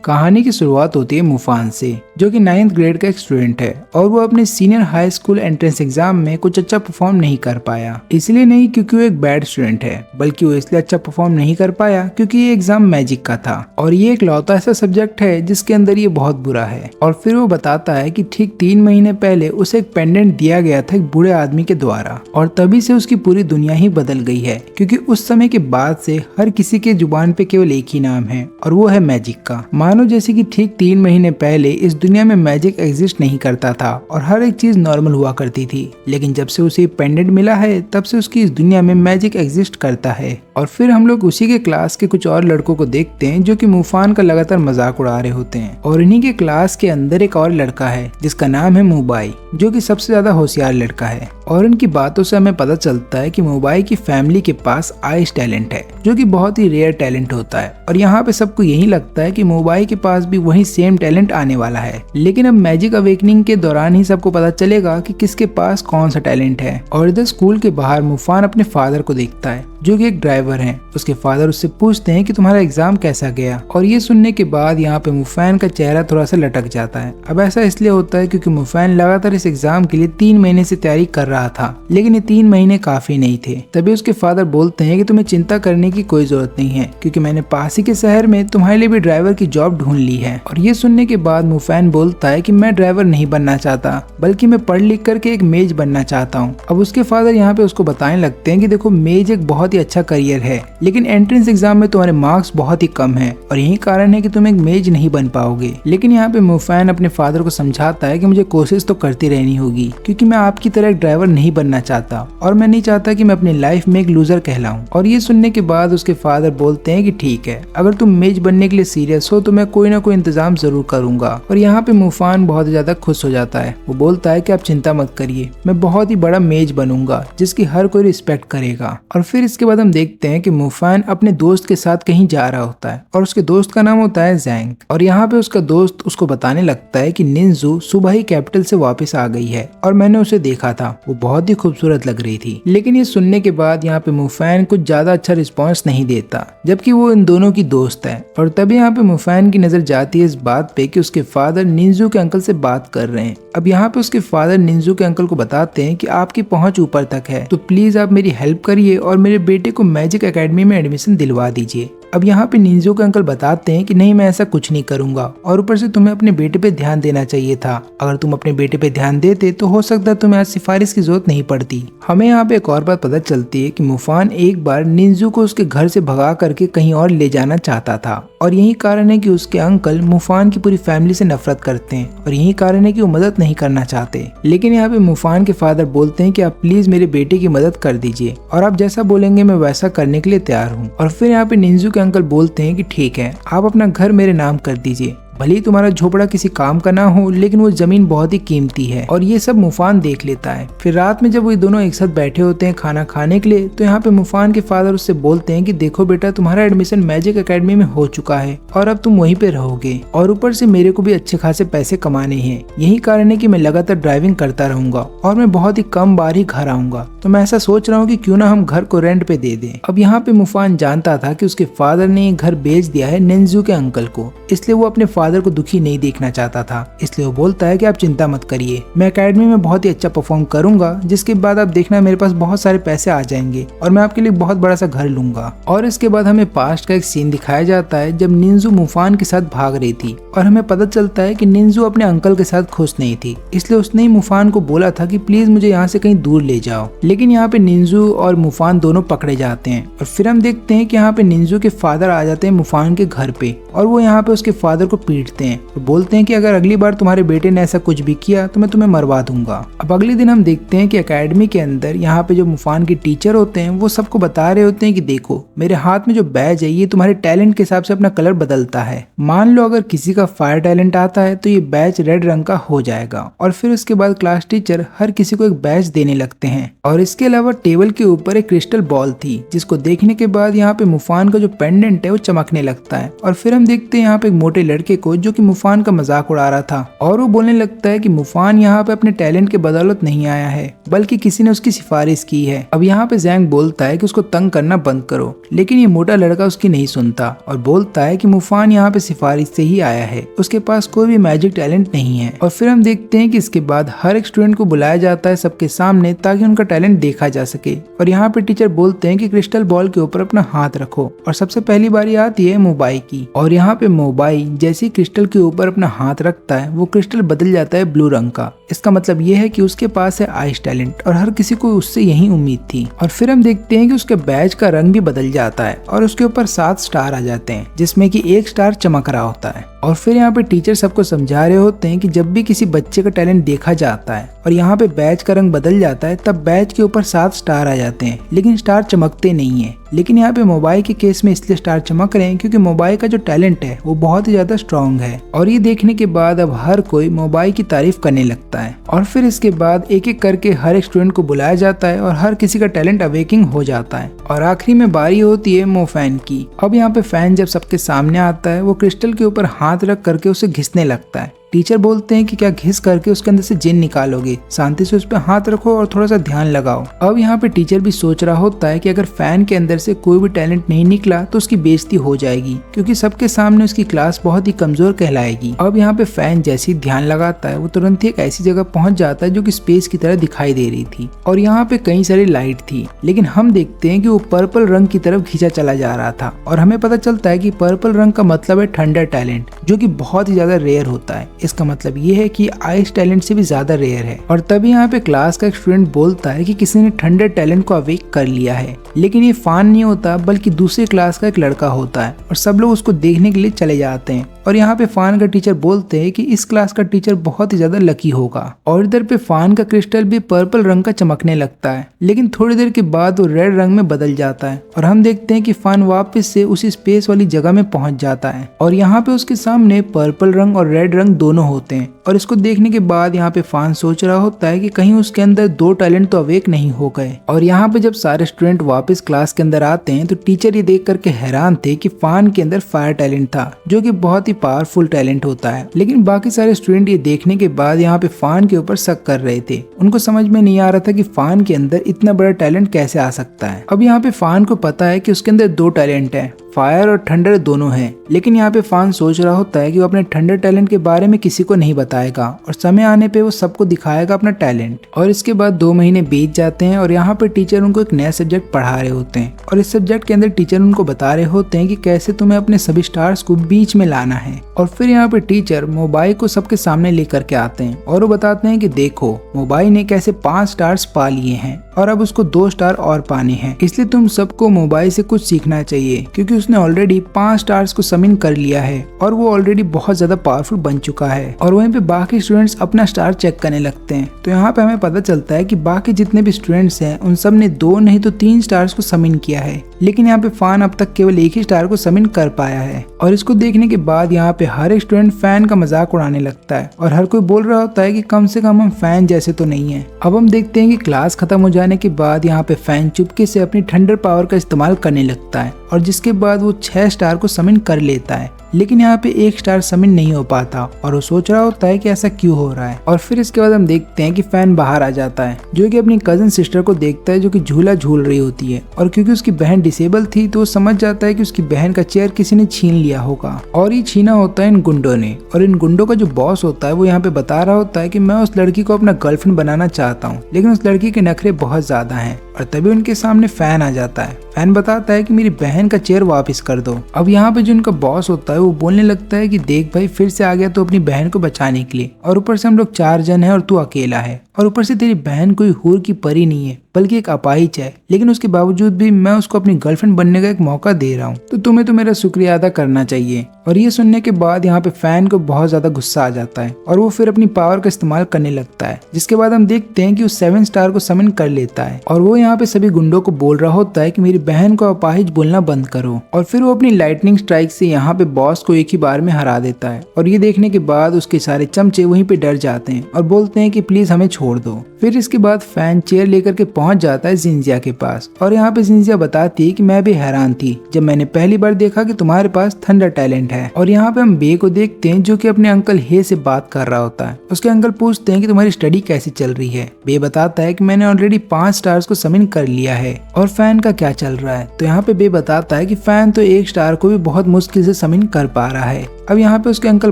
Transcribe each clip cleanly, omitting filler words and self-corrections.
कहानी की शुरुआत होती है मुफान से, जो कि 9th ग्रेड का एक स्टूडेंट है और वो अपने senior high school entrance exam में कुछ अच्छा परफॉर्म नहीं कर पाया। इसलिए नहीं क्योंकि वो एक बैड स्टूडेंट है, बल्कि वो इसलिए अच्छा परफॉर्म नहीं कर पाया क्योंकि ये एग्जाम मैजिक का था और ये एक लौता ऐसा सब्जेक्ट है जिसके अंदर ये बहुत बुरा है। और फिर वो बताता है कि ठीक 3 महीने पहले उसे एक पेंडेंट दिया गया था एक बूढ़े आदमी के द्वारा और तभी से उसकी पूरी दुनिया ही बदल गई है, क्योंकि उस समय के बाद से हर किसी के जुबान पे केवल एक ही नाम है और वो है मैजिक का। मानो जैसे कि ठीक 3 महीने पहले इस दुनिया में मैजिक एग्जिस्ट नहीं करता था और हर एक चीज नॉर्मल हुआ करती थी, लेकिन जब से उसे पेंडेंट मिला है तब से उसकी इस दुनिया में मैजिक एग्जिस्ट करता है। और फिर हम लोग उसी के क्लास के कुछ और लड़कों को देखते हैं जो कि मुफान का लगातार मजाक उड़ा रहे होते हैं। और इन्हीं के क्लास के अंदर एक और लड़का है जिसका नाम है मुबाई, जो कि सबसे ज्यादा होशियार लड़का है। और इनकी बातों से हमें पता चलता है कि मुबाई की फैमिली के पास आइस टैलेंट है, जो कि बहुत ही रेयर टैलेंट होता है। और यहाँ पे सबको यही लगता है कि मुबाई के पास भी वही सेम टैलेंट आने वाला है, लेकिन अब मैजिक अवेकनिंग के दौरान ही सबको पता चलेगा कि किसके पास कौन सा टैलेंट है। और इधर स्कूल के बाहर मुफान अपने फादर को देखता है, जो कि एक ड्राइवर हैं। उसके फादर उससे पूछते हैं कि तुम्हारा एग्जाम कैसा गया। और ये सुनने के बाद यहाँ पे मुफान का चेहरा थोड़ा सा लटक जाता है। अब ऐसा इसलिए होता है क्योंकि मुफान लगातार इस एग्जाम के लिए 3 महीने से तैयारी कर रहा था, लेकिन ये 3 महीने काफी नहीं थे। तभी उसके फादर बोलते हैं कि तुम्हें चिंता करने की कोई जरूरत नहीं है, क्योंकि मैंने पास ही के शहर में तुम्हारे लिए भी ड्राइवर की जॉब ढूंढ ली है। और ये सुनने के बाद मुफान बोलता है कि मैं ड्राइवर नहीं बनना चाहता, बल्कि मैं पढ़ लिख करके एक मेज बनना चाहता हूँ। अब उसके फादर यहाँ पे उसको बताने लगते हैं कि देखो, मेज एक बहुत ही अच्छा करियर है, लेकिन एंट्रेंस एग्जाम में तुम्हारे मार्क्स बहुत ही कम है और यही कारण है कि तुम एक मेज नहीं बन पाओगे। लेकिन यहाँ पे मुफान अपने फादर को समझाता है कि मुझे कोशिश तो करती रहनी होगी, क्योंकि मैं आपकी तरह एक ड्राइवर नहीं बनना चाहता और मैं नहीं चाहता कि मैं अपनी लाइफ में एक लूजर कहलाऊं। और ये सुनने के बाद उसके फादर बोलते हैं कि ठीक है, अगर तुम मेज बनने के लिए सीरियस हो तो मैं कोई ना कोई इंतजाम जरूर करूंगा। और यहाँ पे मुफान बहुत ज्यादा खुश हो जाता है। वो बोलता है कि आप चिंता मत करिए, मैं बहुत ही बड़ा मेज बनूंगा जिसकी हर कोई रिस्पेक्ट करेगा। और फिर इसके बाद हम देखते हैं कि मुफान अपने दोस्त के साथ कहीं जा रहा होता है और उसके दोस्त का नाम होता है जैंग। और यहाँ पे उसका दोस्त उसको बताने लगता है कि निंजू सुबह ही कैपिटल से वापस आ गई है और मैंने उसे देखा था, वो बहुत ही खूबसूरत लग रही थी। लेकिन ये सुनने के बाद यहाँ पे मुफान कुछ ज्यादा अच्छा रिस्पॉन्स नहीं देता, जबकि वो इन दोनों की दोस्त है। और तभी यहाँ पे मुफान की नजर जाती है इस बात पे कि उसके फादर निंजू के अंकल से बात कर रहे हैं। अब यहाँ पे उसके फादर निंजू के अंकल को बताते हैं कि आपकी पहुंच ऊपर तक है, तो प्लीज आप मेरी हेल्प करिए और मेरे बेटे को मैजिक एकेडमी में एडमिशन दिलवा दीजिए। अब यहाँ पे निंजू के अंकल बताते हैं कि नहीं, मैं ऐसा कुछ नहीं करूंगा और ऊपर से तुम्हें अपने बेटे पे ध्यान देना चाहिए था। अगर तुम अपने बेटे पे ध्यान देते तो हो सकता है तुम्हें आज सिफारिश की जरूरत नहीं पड़ती। हमें यहाँ पे एक और बात पता चलती है कि मुफान एक बार निंजू को उसके घर से भगा करके कहीं और ले जाना चाहता था और यही कारण है कि उसके अंकल मुफान की पूरी फैमिली से नफरत करते हैं और यही कारण है कि वो मदद नहीं करना चाहते। लेकिन यहाँ पे मुफान के फादर बोलते हैं कि आप प्लीज मेरे बेटे की मदद कर दीजिए और आप जैसा बोलेंगे मैं वैसा करने के लिए तैयार हूँ। और फिर यहाँ पे निंजू अंकल बोलते हैं कि ठीक है, आप अपना घर मेरे नाम कर दीजिए, भले ही तुम्हारा झोपड़ा किसी काम का ना हो, लेकिन वो जमीन बहुत ही कीमती है। और ये सब मुफान देख लेता है। फिर रात में जब वो दोनों एक साथ बैठे होते हैं खाना खाने के लिए, तो यहाँ पे मुफान के फादर उससे बोलते हैं कि देखो बेटा, तुम्हारा एडमिशन मैजिक एकेडमी में हो चुका है और अब तुम वहीं पे रहोगे और ऊपर से मेरे को भी अच्छे खासे पैसे कमाने हैं। यही कारण है कि मैं लगातार ड्राइविंग करता रहूंगा और मैं बहुत ही कम बार ही घर आऊंगा, तो मैं ऐसा सोच रहा हूँ कि क्यों ना हम घर को रेंट पे दे दें। अब यहाँ पे मुफान जानता था कि उसके फादर ने घर बेच दिया है निंजू के अंकल को, इसलिए वो अपने फादर को दुखी नहीं देखना चाहता था। इसलिए वो बोलता है कि आप चिंता मत करिए, मैं एकेडमी में बहुत ही अच्छा परफॉर्म करूंगा, जिसके बाद आप देखना मेरे पास बहुत सारे पैसे आ जाएंगे और मैं आपके लिए बहुत बड़ा सा घर लूंगा। और इसके बाद हमें पास्ट का एक सीन दिखाया जाता है जब निंजू मुफान के साथ भाग रही थी और हमें पता चलता है कि निंजू अपने अंकल के साथ खुश नहीं थी, इसलिए उसने ही मुफान को बोला था कि प्लीज मुझे यहाँ से कहीं दूर ले जाओ। लेकिन यहाँ पे निंजू और मुफान दोनों पकड़े जाते हैं और फिर हम देखते हैं कि यहाँ पे निंजू के फादर आ जाते हैं मुफान के घर पे और वो यहाँ पे उसके फादर को पीटते हैं। तो बोलते हैं कि अगर अगली बार तुम्हारे बेटे ने ऐसा कुछ भी किया तो मैं तुम्हें मरवा दूंगा। अब अगले दिन हम देखते हैं कि एकेडमी के अंदर यहाँ पे जो मुफान के टीचर होते हैं वो सबको बता रहे होते हैं कि देखो, मेरे हाथ में जो बैज है ये तुम्हारे टैलेंट के हिसाब से अपना कलर बदलता है। मान लो अगर किसी का फायर टैलेंट आता है तो ये बैज रेड रंग का हो जाएगा। और फिर उसके बाद क्लास टीचर हर किसी को एक बैज देने लगते हैं। और इसके अलावा टेबल के ऊपर एक क्रिस्टल बॉल थी, जिसको देखने के बाद यहाँ पे मुफान का जो पेंडेंट है वो चमकने लगता है। और फिर हम देखते हैं यहाँ पे एक मोटे लड़के को को जो कि मुफान का मजाक उड़ा रहा था, और वो बोलने लगता है कि मुफान यहाँ पे अपने टैलेंट के बदौलत नहीं आया है, बल्कि किसी ने उसकी सिफारिश की है। अब यहाँ पे जैंग बोलता है कि उसको तंग करना बंद करो, लेकिन ये मोटा लड़का उसकी नहीं सुनता और बोलता है कि मुफान यहाँ पे सिफारिश से ही आया है, उसके पास कोई भी मैजिक टैलेंट नहीं है। और फिर हम देखते हैं कि इसके बाद हर एक स्टूडेंट को बुलाया जाता है सबके सामने ताकि उनका टैलेंट देखा जा सके। और यहाँ पे टीचर बोलते हैं कि क्रिस्टल बॉल के ऊपर अपना हाथ रखो, और सबसे पहली बारी आती है मोबाई की। और यहाँ पे मोबाई जैसे ही क्रिस्टल के ऊपर अपना हाथ रखता है वो क्रिस्टल बदल जाता है ब्लू रंग का। इसका मतलब ये है कि उसके पास है आइस टैलेंट, और हर किसी को उससे यही उम्मीद थी। और फिर हम देखते हैं कि उसके बैज का रंग भी बदल जाता है और उसके ऊपर 7 स्टार आ जाते हैं, जिसमें कि 1 स्टार चमक रहा होता है। और फिर यहाँ पे टीचर सबको समझा रहे होते हैं कि जब भी किसी बच्चे का टैलेंट देखा जाता है और यहाँ पे बैज का रंग बदल जाता है, तब बैज के ऊपर 7 स्टार आ जाते हैं, लेकिन स्टार चमकते नहीं है। लेकिन यहाँ पे मोबाइल के केस में इसलिए स्टार चमक रहे हैं क्योंकि मोबाइल का जो टैलेंट है वो बहुत ही ज्यादा स्ट्रॉन्ग है। और ये देखने के बाद अब हर कोई मोबाइल की तारीफ करने लगता है। और फिर इसके बाद एक एक करके हर एक स्टूडेंट को बुलाया जाता है और हर किसी का टैलेंट अवेकिंग हो जाता है। और आखिरी में बारी होती है मोफैन की। अब यहाँ पे फैन जब सबके सामने आता है वो क्रिस्टल के ऊपर हाथ रख करके उसे घिसने लगता है। टीचर बोलते हैं कि क्या घिस करके उसके अंदर से जिन निकालोगे, शांति से उस पर हाथ रखो और थोड़ा सा ध्यान लगाओ। अब यहाँ पे टीचर भी सोच रहा होता है कि अगर फैन के अंदर से कोई भी टैलेंट नहीं निकला तो उसकी बेइज्जती हो जाएगी, क्योंकि सबके सामने उसकी क्लास बहुत ही कमजोर कहलाएगी। अब यहाँ पे फैन जैसे ही ध्यान लगाता है वो तुरंत ही एक ऐसी जगह पहुंच जाता है जो कि स्पेस की तरह दिखाई दे रही थी, और यहाँ पे कई सारी लाइट थी। लेकिन हम देखते हैं कि वो पर्पल रंग की तरफ खींचा चला जा रहा था, और हमें पता चलता है कि पर्पल रंग का मतलब है थंडर टैलेंट, जो कि बहुत ही ज्यादा रेयर होता है। इसका मतलब ये है कि आइस टैलेंट से भी ज्यादा रेयर है। और तभी यहाँ पे क्लास का एक स्टूडेंट बोलता है कि किसी ने थंडर टैलेंट को अवेक कर लिया है, लेकिन ये फान नहीं होता बल्कि दूसरी क्लास का एक लड़का होता है, और सब लोग उसको देखने के लिए चले जाते हैं। और यहाँ पे फान का टीचर बोलते हैं कि इस क्लास का टीचर बहुत ही ज्यादा लकी होगा। और इधर पे फान का क्रिस्टल भी पर्पल रंग का चमकने लगता है, लेकिन थोड़ी देर के बाद वो रेड रंग में बदल जाता है, और हम देखते हैं कि फान वापस से उसी स्पेस वाली जगह में पहुंच जाता है। और यहाँ पे उसके सामने पर्पल रंग और रेड रंग दोनों होते हैं। और इसको देखने के बाद यहाँ पे फान सोच रहा होता है कि कहीं उसके अंदर 2 टैलेंट तो अवेक नहीं हो गए। और यहाँ पे जब सारे स्टूडेंट वापस क्लास के अंदर आते हैं तो टीचर ये देख करके हैरान थे कि फान के अंदर फायर टैलेंट था, जो कि बहुत ही पावरफुल टैलेंट होता है। लेकिन बाकी सारे स्टूडेंट ये देखने के बाद यहाँ पे फान के ऊपर शक कर रहे थे। उनको समझ में नहीं आ रहा था कि फान के अंदर इतना बड़ा टैलेंट कैसे आ सकता है। अब यहाँ पे फान को पता है कि उसके अंदर 2 टैलेंट है, फायर और थंडर दोनों हैं। लेकिन यहाँ पे फान सोच रहा होता है कि वो अपने थंडर टैलेंट के बारे में किसी को नहीं बताएगा, और समय आने पे वो सबको दिखाएगा अपना टैलेंट। और इसके बाद 2 महीने बीत जाते हैं और यहाँ पे टीचर उनको एक नया सब्जेक्ट पढ़ा रहे होते हैं, और इस सब्जेक्ट के अंदर टीचर उनको बता रहे होते हैं कि कैसे तुम्हें अपने सभी स्टार्स को बीच में लाना है। और फिर यहाँ पे टीचर मोबाइल को सबके सामने लेकर के आते हैं और वो बताते हैं कि देखो मोबाइल ने कैसे 5 स्टार्स पा लिए हैं और अब उसको 2 स्टार और पाने हैं, इसलिए तुम सबको मोबाइल से कुछ सीखना चाहिए, क्योंकि उसने ऑलरेडी 5 स्टार्स को समिन कर लिया है और वो ऑलरेडी बहुत ज्यादा पावरफुल बन चुका है। और वहीं पे बाकी स्टूडेंट्स अपना स्टार चेक करने लगते हैं, तो यहाँ पे हमें पता चलता है कि बाकी जितने भी स्टूडेंट्स हैं उन सब ने 2 नहीं तो 3 स्टार्स को समिन किया है, लेकिन यहाँ पे फान अब तक केवल 1 ही स्टार को समिन कर पाया है। और इसको देखने के बाद यहाँ पे हर एक स्टूडेंट फैन का मजाक उड़ाने लगता है और हर कोई बोल रहा होता है कि कम से कम हम फैन जैसे तो नहीं है। अब हम देखते हैं कि क्लास खत्म हो जाने के बाद यहाँ पे फैन चुपके से अपनी थंडर पावर का इस्तेमाल करने लगता है, और जिसके बाद वो 6 स्टार को समिन कर लेता है। लेकिन यहाँ पे 1 स्टार समिन नहीं हो पाता और वो सोच रहा होता है कि ऐसा क्यों हो रहा है। और फिर इसके बाद हम देखते हैं कि फैन बाहर आ जाता है, जो कि अपनी कजन सिस्टर को देखता है जो कि झूला झूल रही होती है, और क्योंकि उसकी बहन डिसेबल थी तो वो समझ जाता है कि उसकी बहन का चेयर किसी ने छीन लिया होगा, और ये छीना होता है इन गुंडों ने। और इन गुंडों का जो बॉस होता है वो यहाँ पे बता रहा होता है कि मैं उस लड़की को अपना गर्लफ्रेंड बनाना चाहता हूँ, लेकिन उस लड़की के नखरे बहुत ज्यादा हैं। और तभी उनके सामने फैन आ जाता है। फैन बताता है कि मेरी बहन का चेयर वापस कर दो। अब यहाँ पे जो उनका बॉस होता है वो बोलने लगता है कि देख भाई फिर से आ गया तो अपनी बहन को बचाने के लिए, और ऊपर से हम लोग 4 जन हैं और तू अकेला है, और ऊपर से तेरी बहन कोई हूर की परी नहीं है बल्कि एक अपाहिज है, लेकिन उसके बावजूद भी मैं उसको अपनी गर्लफ्रेंड बनने का एक मौका दे रहा हूँ, तो तुम्हें तो मेरा शुक्रिया अदा करना चाहिए। और ये सुनने के बाद यहाँ पे फैन को बहुत ज्यादा गुस्सा आ जाता है और वो फिर अपनी पावर का इस्तेमाल करने लगता है, जिसके बाद हम देखते हैं कि वो 7 स्टार को समन कर लेता है, और वो यहाँ पे सभी गुंडों को बोल रहा होता है कि मेरी बहन को अपाहिज बोलना बंद करो। और फिर वो अपनी लाइटनिंग स्ट्राइक से यहाँ पे बॉस को एक ही बार में हरा देता है, और ये देखने के बाद उसके सारे चमचे वहीं पे डर जाते हैं और बोलते हैं कि प्लीज हमें छोड़ दो। फिर इसके बाद फैन चेयर लेकर के पहुंच जाता है जिंजिया के पास और यहाँ पे जिंजिया बताती है कि मैं भी हैरान थी जब मैंने पहली बार देखा कि तुम्हारे पास थंडर टैलेंट है। और यहाँ पे हम बे को देखते हैं जो कि अपने अंकल हे से बात कर रहा होता है। उसके अंकल पूछते हैं कि तुम्हारी स्टडी कैसी चल रही है। बे बताता है कि मैंने ऑलरेडी 5 स्टार्स को समिन कर लिया है। और फैन का क्या चल रहा है, तो यहाँ पे बे बताता है कि फैन तो 1 स्टार को भी बहुत मुश्किल से समिन कर पा रहा है। अब यहाँ पे उसके अंकल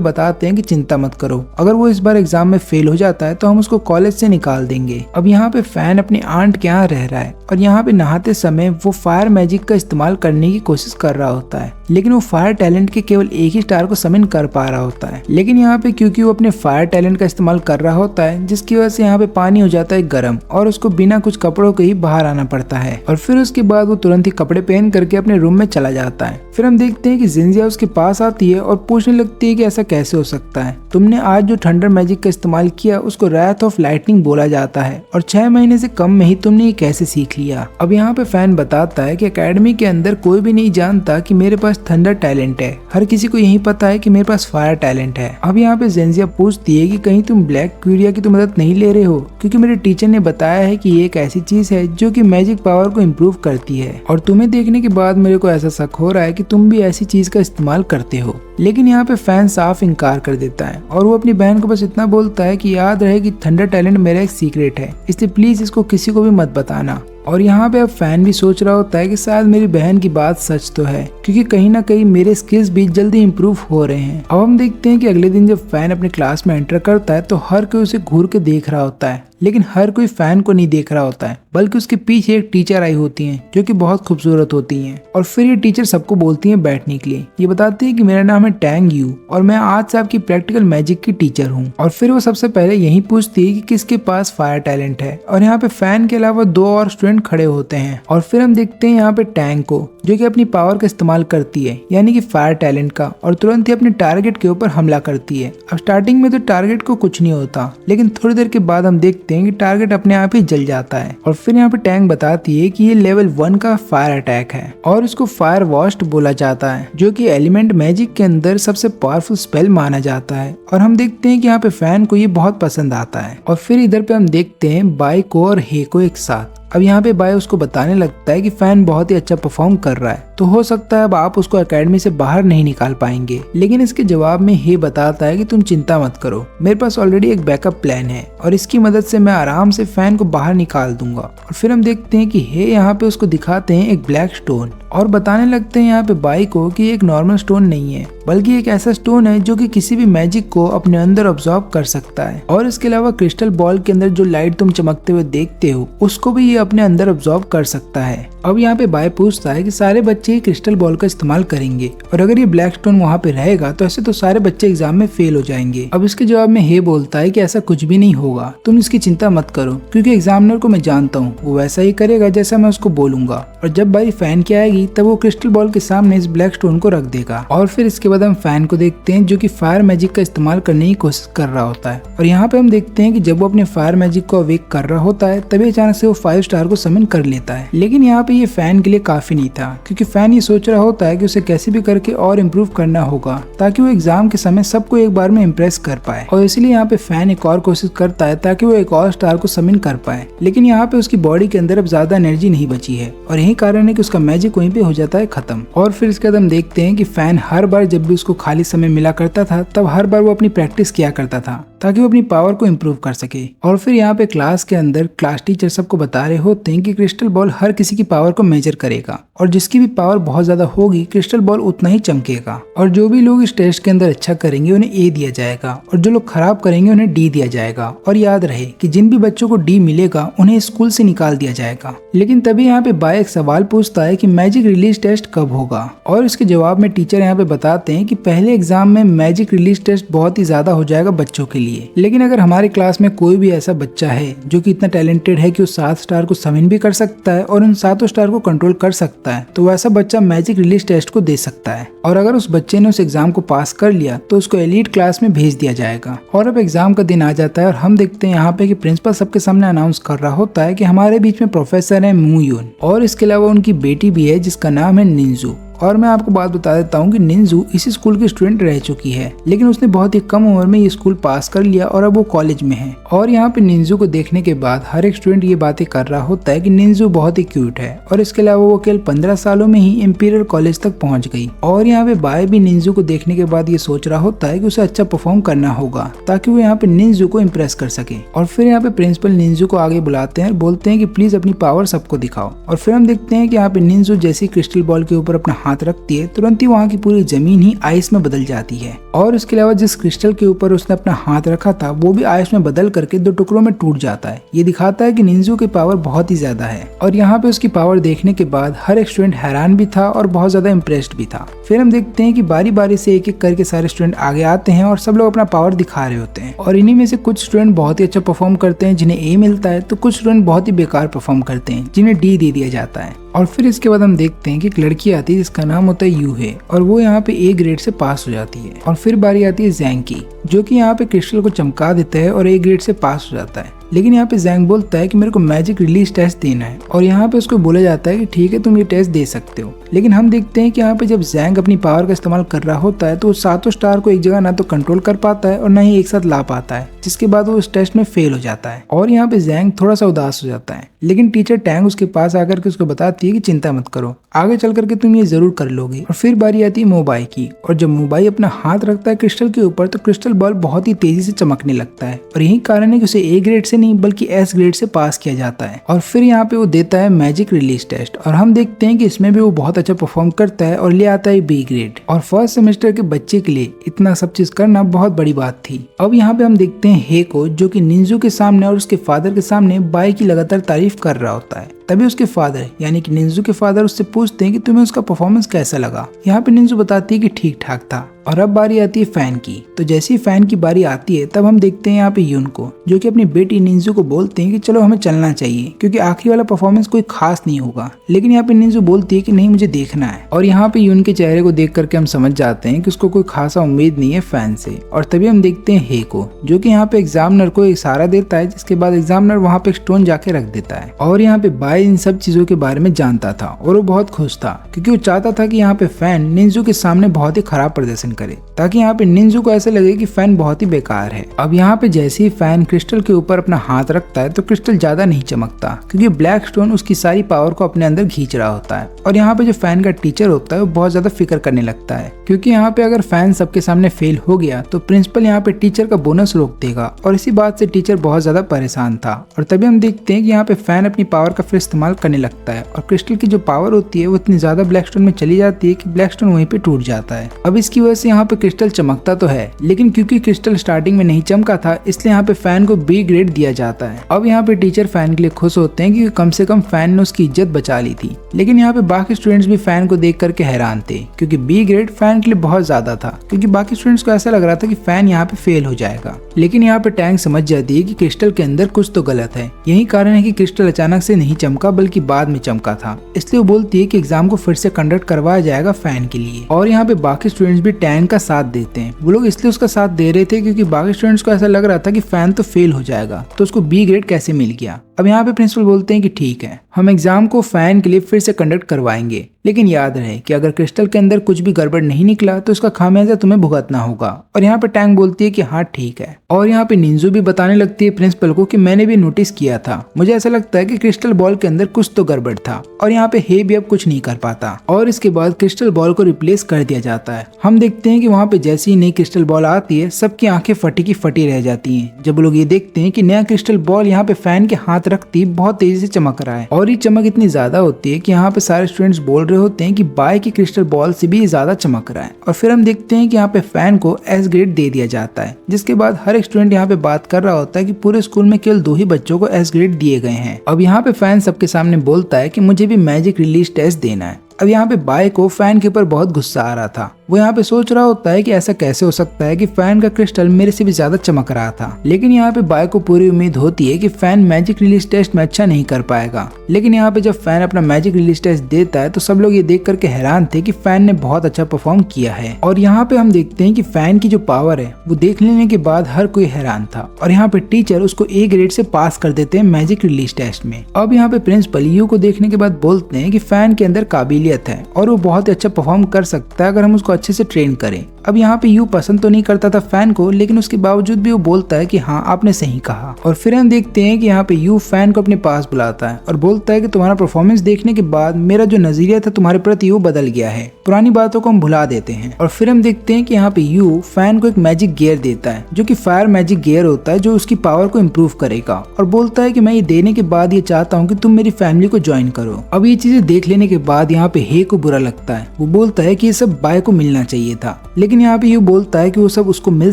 बताते हैं कि चिंता मत करो, अगर वो इस बार एग्जाम में फेल हो जाता है तो हम उसको कॉलेज से निकाल देंगे। अब यहाँ पे फैन अपनी आंट के यहाँ रह रहा है और यहाँ पे नहाते समय वो फायर मैजिक का इस्तेमाल करने की कोशिश कर रहा होता है, लेकिन वो फायर टैलेंट के केवल 1 ही स्टार को समिन कर पा रहा होता है। लेकिन यहाँ पे क्योंकि वो अपने फायर टैलेंट का इस्तेमाल कर रहा होता है, जिसकी वजह से यहाँ पे पानी हो जाता है गर्म और उसको बिना कुछ कपड़ों के ही बाहर आना पड़ता है। और फिर उसके बाद वो तुरंत ही कपड़े पहन करके अपने रूम में चला जाता है। फिर हम देखते हैं कि जिंजिया उसके पास आती है और पूछने लगती है कि ऐसा कैसे हो सकता है, तुमने आज जो थंडर मैजिक का इस्तेमाल किया उसको रैथ ऑफ लाइटनिंग बोला जाता है और 6 महीने से कम में ही तुमने ये कैसे सीख लिया। अब यहाँ पे फैन बताता है कि एकेडमी के अंदर कोई भी नहीं जानता कि मेरे पास थंडर टैलेंट है, हर किसी को यही पता है कि मेरे पास फायर टैलेंट है। अब यहाँ पे जिंजिया पूछती है कि कहीं तुम ब्लैक क्यूरिया की तो मदद नहीं ले रहे हो, क्योंकि मेरे टीचर ने बताया है कि ये एक ऐसी चीज है जो कि मैजिक पावर को इम्प्रूव करती है और तुम्हें देखने के बाद मेरे को ऐसा शक हो रहा है कि तुम भी ऐसी चीज का इस्तेमाल करते हो। लेकिन यहाँ पे फैन साफ इनकार कर देता है और वो अपनी बहन को बस इतना बोलता है कि याद रहे कि थंडर टैलेंट मेरा एक सीक्रेट है, इसलिए प्लीज इसको किसी को भी मत बताना। और यहाँ पे अब फैन भी सोच रहा होता है कि शायद मेरी बहन की बात सच तो है, क्योंकि कहीं ना कहीं मेरे स्किल्स भी जल्दी इंप्रूव हो रहे हैं। अब हम देखते हैं कि अगले दिन जब फैन अपने क्लास में एंटर करता है तो हर कोई उसे घूर के देख रहा होता है, लेकिन हर कोई फैन को नहीं देख रहा होता है, बल्कि उसके पीछे एक टीचर आई होती हैं जो कि बहुत खूबसूरत होती हैं। और फिर ये टीचर सबको बोलती हैं बैठने के लिए। ये बताती है कि मेरा नाम है टैंग यू और मैं आज से आपकी प्रैक्टिकल मैजिक की टीचर हूँ। और फिर वो सबसे पहले यही पूछती है कि किसके पास फायर टैलेंट है। और यहाँ पे फैन के अलावा 2 और स्टूडेंट खड़े होते हैं। और फिर हम देखते हैं यहाँ पे टैंग को, जो कि अपनी पावर का इस्तेमाल करती है, यानी कि फायर टैलेंट का, और तुरंत ही अपने टारगेट के ऊपर हमला करती है। अब स्टार्टिंग में तो टारगेट को कुछ नहीं होता, लेकिन थोड़ी देर के बाद हम देखते हैं कि टारगेट अपने आप ही जल जाता है। और फिर यहाँ पे टैंग बताती है कि ये लेवल 1 का फायर अटैक है और इसको फायर वॉस्ट बोला जाता है, जो कि एलिमेंट मैजिक के अंदर सबसे पावरफुल स्पेल माना जाता है। और हम देखते हैं कि यहाँ पे फैन को ये बहुत पसंद आता है। और फिर इधर पे हम देखते हैं बाई को और हे को एक साथ। अब यहाँ पे बाय उसको बताने लगता है कि फैन बहुत ही अच्छा परफॉर्म कर रहा है, तो हो सकता है अब आप उसको एकेडमी से बाहर नहीं निकाल पाएंगे। लेकिन इसके जवाब में हे बताता है कि तुम चिंता मत करो, मेरे पास ऑलरेडी एक बैकअप प्लान है और इसकी मदद से मैं आराम से फैन को बाहर निकाल दूंगा। और फिर हम देखते हैं कि हे यहाँ पे उसको दिखाते हैं एक ब्लैक स्टोन और बताने लगते हैं यहाँ पे बाई को कि एक नॉर्मल स्टोन नहीं है, बल्कि एक ऐसा स्टोन है जो कि किसी भी मैजिक को अपने अंदर ऑब्जॉर्ब कर सकता है। और इसके अलावा क्रिस्टल बॉल के अंदर जो लाइट तुम चमकते हुए देखते हो उसको भी ये अपने अंदर ऑब्जॉर्ब कर सकता है। अब यहाँ पे बाय पूछता है कि सारे बच्चे ही क्रिस्टल बॉल का इस्तेमाल करेंगे और अगर ये ब्लैक स्टोन वहाँ पे रहेगा तो ऐसे तो सारे बच्चे एग्जाम में फेल हो जाएंगे। अब इसके जवाब में हे बोलता है कि ऐसा कुछ भी नहीं होगा, तुम इसकी चिंता मत करो, क्योंकि एग्जामिनर को मैं जानता हूँ, वो वैसा ही करेगा जैसा मैं उसको बोलूंगा। और जब बारी फैन की आएगी तब वो क्रिस्टल बॉल के सामने इस ब्लैक स्टोन को रख देगा। और फिर इसके बाद हम फैन को देखते हैं जो कि फायर मैजिक का इस्तेमाल करने की कोशिश कर रहा होता है। और यहाँ पे हम देखते हैं कि जब वो अपने फायर मैजिक को अवेक कर रहा होता है तभी अचानक से वो 5 स्टार को समन कर लेता है। लेकिन यहाँ पे ये फैन के लिए काफी नहीं था, क्योंकि फैन ये सोच रहा होता है कि उसे कैसे भी करके और इम्प्रूव करना होगा ताकि वो एग्जाम के समय सबको एक बार में इम्प्रेस कर पाए। और इसलिए यहाँ पे फैन एक और कोशिश करता है ताकि वो एक और स्टार को समन कर पाए। लेकिन यहाँ पे उसकी बॉडी के अंदर अब ज्यादा एनर्जी नहीं बची है और यही कारण है कि उसका मैजिक वहीं पे हो जाता है खत्म। और फिर इसके बाद हम देखते हैं कि फैन हर बार जब भी उसको खाली समय मिला करता था तब हर बार वो अपनी प्रैक्टिस किया करता था ताकि वो अपनी पावर को इम्प्रूव कर सके। और फिर यहाँ पे क्लास के अंदर क्लास टीचर सबको बता रहे होते हैं कि क्रिस्टल बॉल हर किसी की पावर को मेजर करेगा और जिसकी भी पावर बहुत ज्यादा होगी क्रिस्टल बॉल उतना ही चमकेगा। और जो भी लोग इस टेस्ट के अंदर अच्छा करेंगे उन्हें ए दिया जाएगा और जो लोग खराब करेंगे उन्हें डी दिया जाएगा। और याद रहे कि जिन भी बच्चों को डी मिलेगा उन्हें स्कूल से निकाल दिया जाएगा। लेकिन तभी यहाँ पे बाय एक सवाल पूछता है कि मैजिक रिलीज टेस्ट कब होगा। और इसके जवाब में टीचर यहाँ पे बताते हैं कि पहले एग्जाम में मैजिक रिलीज टेस्ट बहुत ही ज्यादा हो जाएगा बच्चों के लिए, लेकिन अगर हमारी क्लास में कोई भी ऐसा बच्चा है जो कि इतना टैलेंटेड है कि वो 7 स्टार को समन भी कर सकता है और उन 7 स्टार को कंट्रोल कर सकता है तो वैसा बच्चा मैजिक रिलीज टेस्ट को दे सकता है। और अगर उस बच्चे ने उस एग्जाम को पास कर लिया तो उसको एलीट क्लास में भेज दिया जाएगा। और अब एग्जाम का दिन आ जाता है और हम देखते हैं यहाँ पे कि प्रिंसिपल सबके सामने अनाउंस कर रहा होता है कि हमारे बीच में प्रोफेसर है मूयून और इसके अलावा उनकी बेटी भी है जिसका नाम है निंजू। और मैं आपको बात बता देता हूँ कि निंजू इसी स्कूल की स्टूडेंट रह चुकी है, लेकिन उसने बहुत ही कम उम्र में ये स्कूल पास कर लिया और अब वो कॉलेज में है। और यहाँ पे निंजू को देखने के बाद हर एक स्टूडेंट ये बातें कर रहा होता है कि निंजू बहुत ही क्यूट है, और इसके अलावा वो केवल 15 सालों में ही इंपीरियल कॉलेज तक पहुंच गई। और यहाँ पे बाय भी निंजू को देखने के बाद ये सोच रहा होता है कि उसे अच्छा परफॉर्म करना होगा ताकि वो यहाँ पे निंजू को इम्प्रेस कर सके। और फिर यहाँ पे प्रिंसिपल निंजू को आगे बुलाते हैं, बोलते हैं कि प्लीज अपनी पावर सबको दिखाओ। और फिर हम देखते हैं कि यहाँ पे निंजू जैसी क्रिस्टल बॉल के ऊपर अपना हाथ रखती है, तुरंत ही वहाँ की पूरी जमीन ही आइस में बदल जाती है। और इसके अलावा जिस क्रिस्टल के ऊपर उसने अपना हाथ रखा था वो भी आइस में बदल करके 2 टुकड़ों में टूट जाता है। ये दिखाता है कि निंजू की पावर बहुत ही ज्यादा है। और यहाँ पे उसकी पावर देखने के बाद हर एक स्टूडेंट हैरान भी था और बहुत ज्यादा इम्प्रेस्ड भी था। फिर हम देखते हैं कि बारी बारी से एक एक करके सारे स्टूडेंट आगे आते हैं और सब लोग अपना पावर दिखा रहे होते हैं। और इन्हीं में से कुछ स्टूडेंट बहुत ही अच्छा परफॉर्म करते हैं जिन्हें ए मिलता है, तो कुछ स्टूडेंट बहुत ही बेकार परफॉर्म करते हैं जिन्हें डी दे दिया जाता है। और फिर इसके बाद हम देखते हैं कि एक लड़की आती है जिसका नाम होता है यूहे, और वो यहाँ पे ए ग्रेड से पास हो जाती है। और फिर बारी आती है जैंग की, जो कि यहाँ पे क्रिस्टल को चमका देता है और ए ग्रेड से पास हो जाता है। लेकिन यहाँ पे जैंग बोलता है कि मेरे को मैजिक रिलीज टेस्ट देना है, और यहाँ पे उसको बोला जाता है कि ठीक है तुम ये टेस्ट दे सकते हो। लेकिन हम देखते हैं कि यहाँ पे जब जैंग अपनी पावर का इस्तेमाल कर रहा होता है तो वो 7 स्टार को एक जगह ना तो कंट्रोल कर पाता है और ना ही एक साथ ला पाता है, जिसके बाद वो उस टेस्ट में फेल हो जाता है। और यहाँ पे जैंग थोड़ा सा उदास हो जाता है, लेकिन टीचर टैंग उसके पास आकर के उसको बताती है कि चिंता मत करो, आगे चल करके तुम ये जरूर कर लोगे। और फिर बारी आती है मोबाई की, और जब मोबाई अपना हाथ रखता है क्रिस्टल के ऊपर तो क्रिस्टल बॉल बहुत ही तेजी से चमकने लगता है, और यही कारण है कि उसे ए ग्रेड से नहीं बल्कि एस ग्रेड से पास किया जाता है। और फिर यहाँ पे वो देता है मैजिक रिलीज टेस्ट, और हम देखते हैं कि इसमें भी वो बहुत अच्छा परफॉर्म करता है और ले आता है बी ग्रेड। और फर्स्ट सेमेस्टर के बच्चे के लिए इतना सब चीज करना बहुत बड़ी बात थी। अब यहाँ पे हम देखते हैं हे को, जो कि निंजू के सामने और उसके फादर के सामने बाई की लगातार तारीफ कर रहा होता है। तभी उसके फादर यानी कि निंजू के फादर उससे पूछते हैं कि तुम्हें उसका परफॉर्मेंस कैसा लगा। यहाँ पे निंजू बताती है कि ठीक ठाक था। और अब बारी आती है फैन की, तो जैसे ही फैन की बारी आती है तब हम देखते हैं यहाँ पे यून को, जो कि अपनी बेटी निंजू को बोलते हैं कि चलो हमें चलना चाहिए क्योंकि आखिरी वाला परफॉर्मेंस कोई खास नहीं होगा। लेकिन यहाँ पे निंजू बोलती है कि नहीं मुझे देखना है। और यहाँ पे यून के चेहरे को देख करके हम समझ जाते हैं कि उसको कोई खासा उम्मीद नहीं है फैन से। और तभी हम देखते हैं हे को, जो कि यहाँ पे एग्जामिनर को इशारा देता है, जिसके बाद एग्जामिनर वहाँ पे स्टोन जाके रख देता है। और यहाँ पे बाय इन सब चीजों के बारे में जानता था और वो बहुत खुश था क्योंकि वो चाहता था कि यहाँ पे फैन निंजू के सामने बहुत ही खराब प्रदर्शन करे, ताकि यहाँ पे निंजू को ऐसा लगे कि फैन बहुत ही बेकार है। अब यहाँ पे जैसे ही फैन क्रिस्टल के ऊपर अपना हाथ रखता है तो क्रिस्टल ज्यादा नहीं चमकता क्योंकि ब्लैक स्टोन उसकी सारी पावर को अपने अंदर खींच रहा होता है। और यहाँ पे जो फैन का टीचर होता है वो बहुत ज्यादा फिक्र करने लगता है, क्योंकि यहाँ पे अगर फैन सबके सामने फेल हो गया तो प्रिंसिपल यहाँ पे टीचर का बोनस रोक देगा। और इसी बात से टीचर बहुत ज्यादा परेशान था। और तभी हम देखते हैं कि यहाँ पे फैन अपनी पावर का फिर इस्तेमाल करने लगता है, और क्रिस्टल की जो पावर होती है वो इतनी ज्यादा ब्लैक स्टोन में चली जाती है कि ब्लैक स्टोन वहीं पे टूट जाता है। अब इसकी वजह से यहाँ पे क्रिस्टल चमकता तो है, लेकिन क्योंकि क्रिस्टल स्टार्टिंग में नहीं चमका था इसलिए यहाँ पे फैन को बी ग्रेड दिया जाता है। अब यहाँ पे टीचर फैन के लिए खुश होते हैं कि कम से कम फैन ने उसकी इज्जत बचा ली थी। लेकिन यहाँ पे बाकी स्टूडेंट्स भी फैन को देख करके हैरान थे, क्योंकि बी ग्रेड फैन के लिए बहुत ज्यादा था, क्योंकि बाकी स्टूडेंट्स को ऐसा लग रहा था कि फैन यहाँ पे फेल हो जाएगा। लेकिन यहाँ पे टैंक समझ जाती है कि क्रिस्टल के अंदर कुछ तो गलत है। यही कारण है कि क्रिस्टल अचानक से नहीं चमका बल्कि बाद में चमका था। इसलिए वो बोलती है कि एग्जाम को फिर से कंडक्ट करवाया जाएगा फैन के लिए। और यहाँ पे बाकी स्टूडेंट्स भी टैंक का साथ देते हैं। वो लोग इसलिए उसका साथ दे रहे थे क्योंकि बाकी स्टूडेंट्स को ऐसा लग रहा था कि फैन तो फेल हो जाएगा, तो उसको बी ग्रेड कैसे मिल गया। अब यहाँ पे प्रिंसिपल बोलते हैं कि ठीक है, हम एग्जाम को फैन के लिए फिर से कंडक्ट करवाएंगे, लेकिन याद रहे कि अगर क्रिस्टल के अंदर कुछ भी गड़बड़ नहीं निकला तो उसका खामियाजा तुम्हें भुगतना होगा। और यहाँ पे टैंक बोलती है कि हाँ ठीक है। और यहाँ पे निंजू भी बताने लगती है प्रिंसिपल को कि मैंने भी नोटिस किया था, मुझे ऐसा लगता है कि क्रिस्टल बॉल के अंदर कुछ तो गड़बड़ था। और यहाँ पे हे भी अब कुछ नहीं कर पाता, और इसके बाद क्रिस्टल बॉल को रिप्लेस कर दिया जाता है। हम देखते हैं कि वहाँ पे जैसी ही नई क्रिस्टल बॉल आती है सबकी आंखें फटी की फटी रह जाती हैं जब लोग ये देखते हैं कि नया क्रिस्टल बॉल यहाँ पे फैन के हाथ रखती बहुत तेजी से चमक रहा है। और ये चमक इतनी ज्यादा होती है कि यहाँ पे सारे स्टूडेंट्स बोल रहे होते हैं कि बाय की क्रिस्टल बॉल से भी ज्यादा चमक रहा है। और फिर हम देखते हैं कि यहाँ पे फैन को एस ग्रेड दे दिया जाता है, जिसके बाद हर एक स्टूडेंट यहाँ पे बात कर रहा होता है कि पूरे स्कूल में केवल 2 ही बच्चों को एस ग्रेड दिए गए हैं। अब यहाँ पे फैन सबके सामने बोलता है कि मुझे भी मैजिक रिलीज टेस्ट देना है। अब यहाँ पे बाय को फैन के ऊपर बहुत गुस्सा आ रहा था, वो यहाँ पे सोच रहा होता है कि ऐसा कैसे हो सकता है कि फैन का क्रिस्टल मेरे से भी ज्यादा चमक रहा था। लेकिन यहाँ पे बाय को पूरी उम्मीद होती है कि फैन मैजिक रिलीज टेस्ट में अच्छा नहीं कर पाएगा। लेकिन यहाँ पे जब फैन अपना मैजिक रिलीज टेस्ट देता है तो सब लोग ये देख करके हैरान थे कि फैन ने बहुत अच्छा परफॉर्म किया है। और यहाँ पे हम देखते हैं कि फैन की जो पावर है वो देख लेने के बाद हर कोई हैरान था और यहाँ पे टीचर उसको ए ग्रेड से पास कर देते हैं मैजिक रिलीज टेस्ट में। अब यहाँ पे प्रिंसिपल यू को देखने के बाद बोलते हैं कि फैन के अंदर काबिलियत है और वो बहुत ही अच्छा परफॉर्म कर सकता है अगर हम उसको अच्छे से ट्रेन करें। अब यहाँ पे यू पसंद तो नहीं करता था फैन को, लेकिन उसके बावजूद भी वो बोलता है कि हाँ आपने सही कहा। और फिर हम देखते हैं कि यहाँ पे यू फैन को अपने पास बुलाता है और बोलता है कि तुम्हारा परफॉर्मेंस देखने के बाद मेरा जो नजरिया था तुम्हारे प्रति वो बदल गया है, पुरानी बातों को हम भुला देते हैं। और फिर हम देखते हैं कि यहाँ पे यू फैन को एक मैजिक गियर देता है जो कि फायर मैजिक गियर होता है जो उसकी पावर को इम्प्रूव करेगा और बोलता है कि मैं ये देने के बाद ये चाहता हूँ कि तुम मेरी फैमिली को ज्वाइन करो। अब ये चीजें देख लेने के बाद यहाँ पे हे को बुरा लगता है। वो बोलता है कि ये सब बाय को मिलना चाहिए था, लेकिन यहाँ पे यू बोलता है कि वो सब उसको मिल